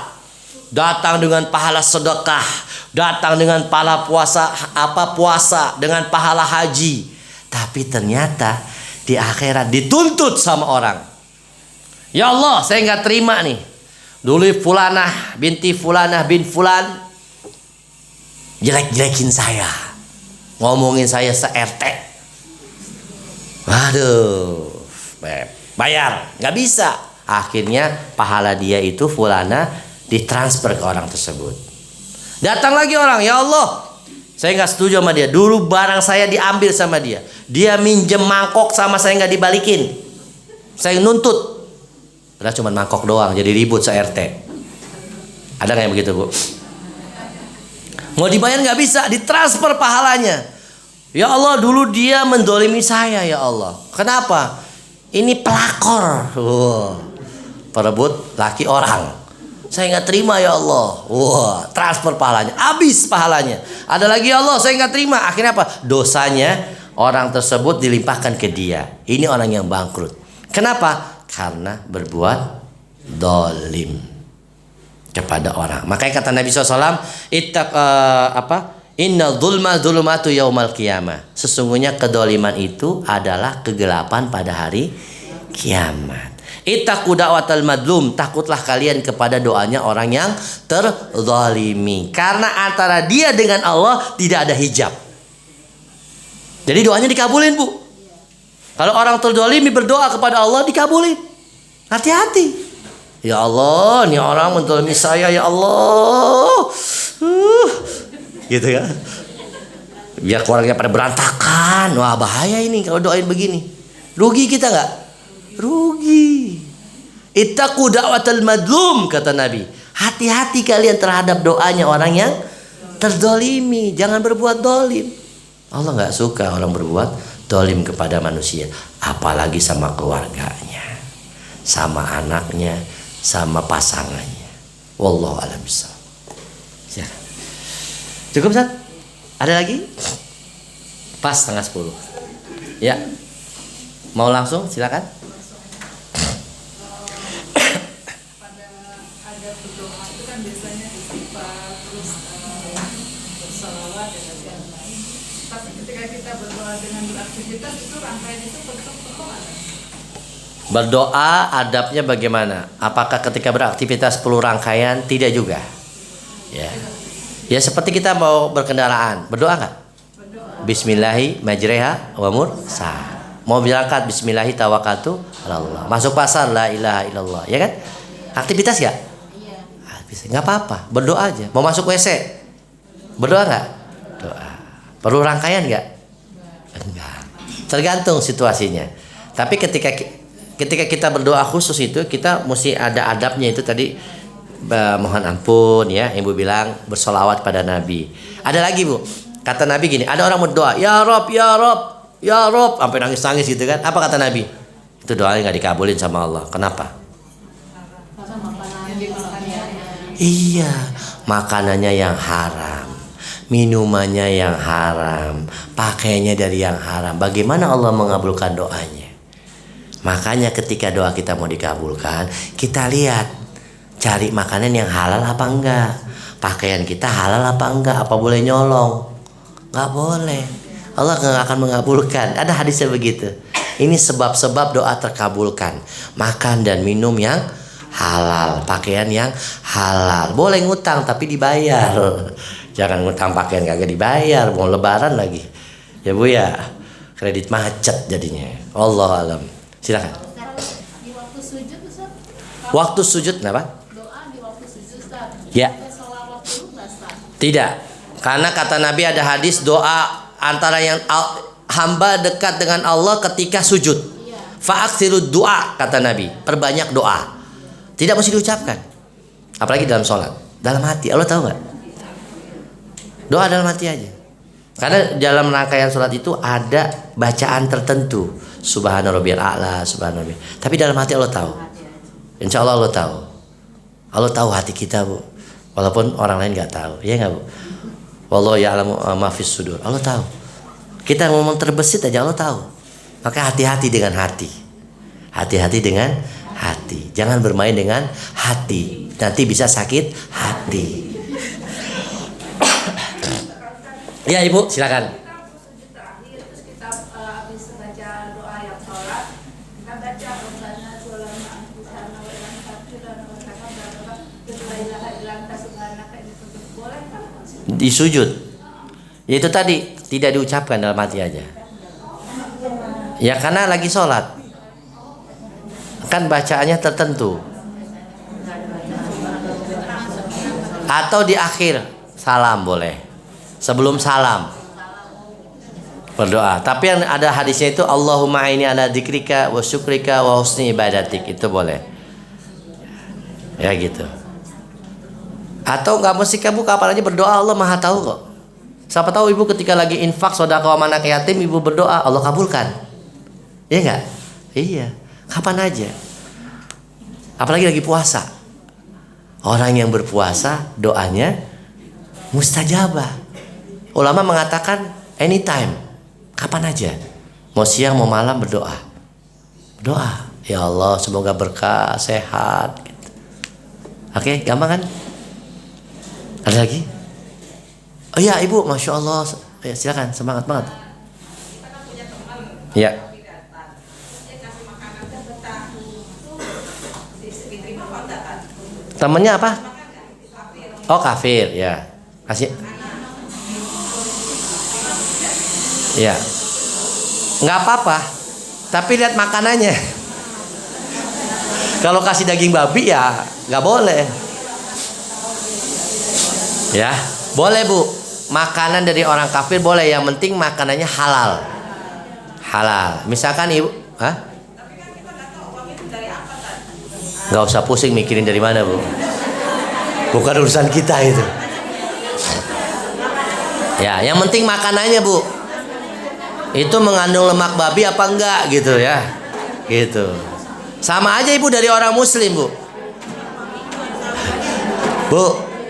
datang dengan pahala sedekah, datang dengan pahala puasa, dengan pahala haji. Tapi ternyata di akhirat dituntut sama orang. Ya Allah, saya nggak terima nih. Dulu fulanah binti fulanah bin fulan jelek-jelekin saya, ngomongin saya se-RT. Waduh, bayar nggak bisa. Akhirnya pahala dia itu fulana ditransfer ke orang tersebut. Datang lagi orang, ya Allah, saya nggak setuju sama dia. Dulu barang saya diambil sama dia. Dia minjem mangkok sama saya nggak dibalikin. Saya nuntut. Padahal cuma mangkok doang, jadi ribut se-RT. Ada nggak yang begitu Bu? Mau dibayar nggak bisa, ditransfer pahalanya. Ya Allah, dulu dia mendolimi saya ya Allah. Kenapa? Ini pelakor. Perebut laki orang. Saya nggak terima ya Allah. Transfer pahalanya, habis pahalanya. Ada lagi ya Allah, saya nggak terima. Akhirnya apa? Dosanya orang tersebut dilimpahkan ke dia. Ini orang yang bangkrut. Kenapa? Karena berbuat dolim kepada orang. Makanya kata Nabi SAW, Inna dzulma dzulumatu yaumal qiyamah. Sesungguhnya kedoliman itu adalah kegelapan pada hari kiamat. Ittaqu da'watal madlum, takutlah kalian kepada doanya orang yang terzalimi. Karena antara dia dengan Allah tidak ada hijab. Jadi doanya dikabulin Bu. Kalau orang terzalimi berdoa kepada Allah dikabulin. Hati-hati. Ya Allah, ini orang menzalimi saya ya Allah. Gitu kan. Biar keluarga pada berantakan. Wah, bahaya ini kalau doain begini. Rugi kita nggak? Rugi. Ittaqu da'watal madlum, kata Nabi. Hati-hati kalian terhadap doanya orang yang terzolimi. Jangan berbuat dolim. Allah nggak suka orang berbuat dolim kepada manusia, apalagi sama keluarganya, sama anaknya, sama pasangannya. Wallahu a'lam bishawab. Silakan. Cukup, Ustaz? Ada lagi? Pas 9:30. Ya. Mau langsung? Silakan. Pada ada berdoa itu kan biasanya istighfar, terus bersalawat dan lain-lain. Tapi ketika kita berdoa dengan beraktivitas itu rangkaian itu perlu ada. Berdoa adabnya bagaimana? Apakah ketika beraktivitas perlu rangkaian? Tidak juga. Ya. Ya seperti kita mau berkendaraan, berdoa nggak? Bismillahi majreha wa mursaha. Mau berangkat bismillahi tawakkaltu ala Allah. Masuk pasar la ilaha illallah, ya kan? Aktivitas ya? Iya. Nggak apa-apa, berdoa aja. Mau masuk WC, berdoa nggak? Doa. Perlu rangkaian nggak? Enggak. Tergantung situasinya. Tapi ketika kita berdoa khusus itu kita mesti ada adabnya itu tadi. Mohon ampun ya, Ibu bilang bersolawat pada Nabi. Ada lagi Bu, kata Nabi gini, ada orang berdoa, ya Rob, ya Rob, ya Rob, sampai nangis-nangis gitu kan. Apa kata Nabi? Itu doanya nggak dikabulin sama Allah. Kenapa? Iya, makanannya yang haram, minumannya yang haram, pakainya dari yang haram. Bagaimana Allah mengabulkan doanya? Makanya ketika doa kita mau dikabulkan, kita lihat cari makanan yang halal apa enggak, pakaian kita halal apa enggak, apa boleh nyolong? Nggak boleh. Allah nggak akan mengabulkan. Ada hadisnya begitu. Ini sebab-sebab doa terkabulkan. Makan dan minum yang halal, pakaian yang halal. Boleh ngutang tapi dibayar. Jangan ngutang pakaian kagak dibayar, mau lebaran lagi. Ya Bu ya, kredit macet jadinya. Allah alam. Silakan. Di waktu sujud Ustaz? Waktu sujud kenapa? Doa di waktu sujud Ustaz. Ya. Pakai sholawat dulu nggak Ustaz? Tidak. Karena kata Nabi ada hadis doa antara yang hamba dekat dengan Allah ketika sujud. Fa'aksiru doa, kata Nabi. Perbanyak doa. Tidak mesti diucapkan. Apalagi dalam sholat. Dalam hati. Allah tahu nggak? Doa dalam hati aja. Karena dalam rangkaian sholat itu ada bacaan tertentu. Subhana rabbiyal a'la, subhana rabbiyal. Tapi dalam hati Allah tahu. Insya Allah Allah tahu. Allah tahu hati kita Bu. Walaupun orang lain nggak tahu. Iya nggak Bu? Wallahu ya'lamu ma fis sudur. Allah tahu. Kita ngomong terbesit aja Allah tahu. Maka hati-hati dengan hati. Hati-hati dengan hati. Jangan bermain dengan hati. Nanti bisa sakit hati. Ya Ibu, silakan. Terus kita habis baca doa yang sholat, kita baca Rabbana zalamna anfusana wa illam taghfir lana wa tarhamna boleh kan? Di sujud. Itu tadi tidak diucapkan dalam hati aja. Ya karena lagi sholat. Kan bacaannya tertentu. Atau di akhir salam boleh. Sebelum salam berdoa. Tapi yang ada hadisnya itu Allahumma aini ala dzikrika wa syukrika wa husni ibadatik. Itu boleh. Ya gitu. Atau nggak mesti kamu kapan aja berdoa, Allah Maha tahu kok. Siapa tahu Ibu ketika lagi infak sedekah anak yatim Ibu berdoa Allah kabulkan. Iya nggak? Iya. Kapan aja. Apalagi lagi puasa. Orang yang berpuasa doanya mustajabah. Ulama mengatakan anytime, kapan aja. Mau siang mau malam berdoa. Doa. Ya Allah semoga berkah, sehat gitu. Oke, gampang kan? Ada lagi? Oh iya Ibu, Masya Allah. Ya, silakan, semangat banget. Ya. Temennya apa? Oh kafir, ya. Kasih. Ya. Nggak apa-apa. Tapi lihat makanannya. Kalau kasih daging babi ya nggak boleh. Ya, boleh Bu. Makanan dari orang kafir boleh, yang penting makanannya halal. Halal. Misalkan ibu, nggak usah pusing mikirin dari mana Bu. Bukan urusan kita itu. Ya, yang penting makanannya Bu. Itu mengandung lemak babi apa enggak gitu ya. Gitu. Sama aja Ibu dari orang muslim Bu. Bu,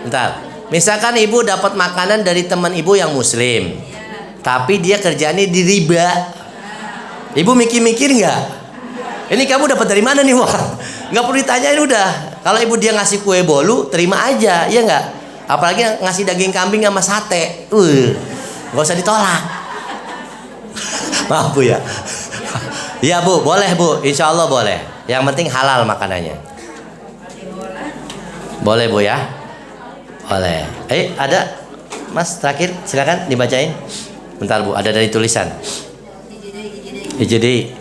bentar. Misalkan Ibu dapat makanan dari teman Ibu yang muslim, tapi dia kerjanya di riba. Ibu mikir-mikir nggak? Ini kamu dapat dari mana nih Wak? Nggak perlu ditanyain udah. Kalau Ibu dia ngasih kue bolu, terima aja, ya nggak? Apalagi ngasih daging kambing sama sate, nggak usah ditolak. Maaf Bu ya. Iya Bu, boleh Bu, insya Allah boleh. Yang penting halal makanannya. Boleh Bu ya. Boleh. Ada Mas terakhir, silakan dibacain. Bentar Bu, ada dari tulisan. Jadi.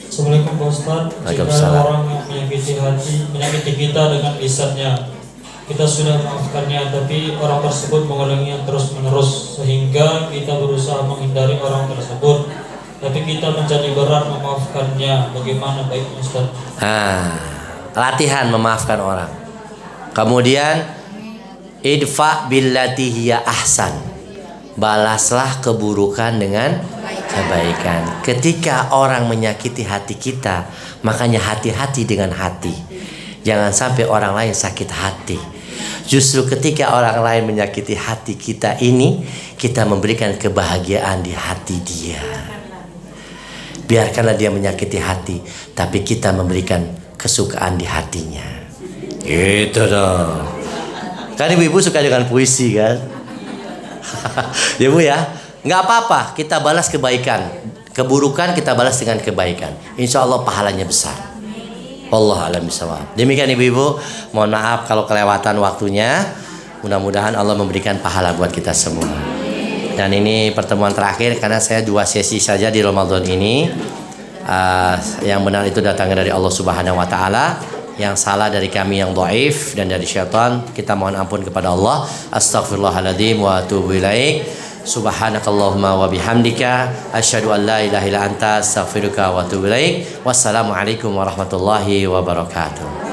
Assalamualaikum Pak Ustaz. Jika ada orang yang menyakiti kita dengan lisannya, kita sudah memaafkannya, tapi orang tersebut mengulanginya terus-menerus sehingga kita berusaha menghindari orang tersebut, tapi kita menjadi berat memaafkannya. Bagaimana baiknya Ustaz? Latihan memaafkan orang. Kemudian idfa billati hiya ahsan. Balaslah keburukan dengan kebaikan. Ketika orang menyakiti hati kita, makanya hati-hati dengan hati. Jangan sampai orang lain sakit hati. Justru ketika orang lain menyakiti hati kita ini, kita memberikan kebahagiaan di hati dia. Biarkanlah dia menyakiti hati, tapi kita memberikan kesukaan di hatinya. Gitu dong. Kan ibu-ibu suka dengan puisi kan? Ya Bu ya, nggak apa-apa, kita balas kebaikan. Keburukan kita balas dengan kebaikan. Insya Allah pahalanya besar. Allah alam bisawab. Demikian ibu-ibu, mohon maaf kalau kelewatan waktunya. Mudah-mudahan Allah memberikan pahala buat kita semua. Dan ini pertemuan terakhir karena saya 2 sesi saja di Ramadan ini. Yang benar itu datangnya dari Allah Subhanahu Wa Taala. Yang salah dari kami yang dhaif dan dari syaitan, kita mohon ampun kepada Allah. Astaghfirullahaladzim wa atubu ilaik. Subhanakallahumma wa bihamdika asyhadu an la ilaha illa anta astaghfiruka wa atubu ilaik. Wassalamualaikum warahmatullahi wabarakatuh.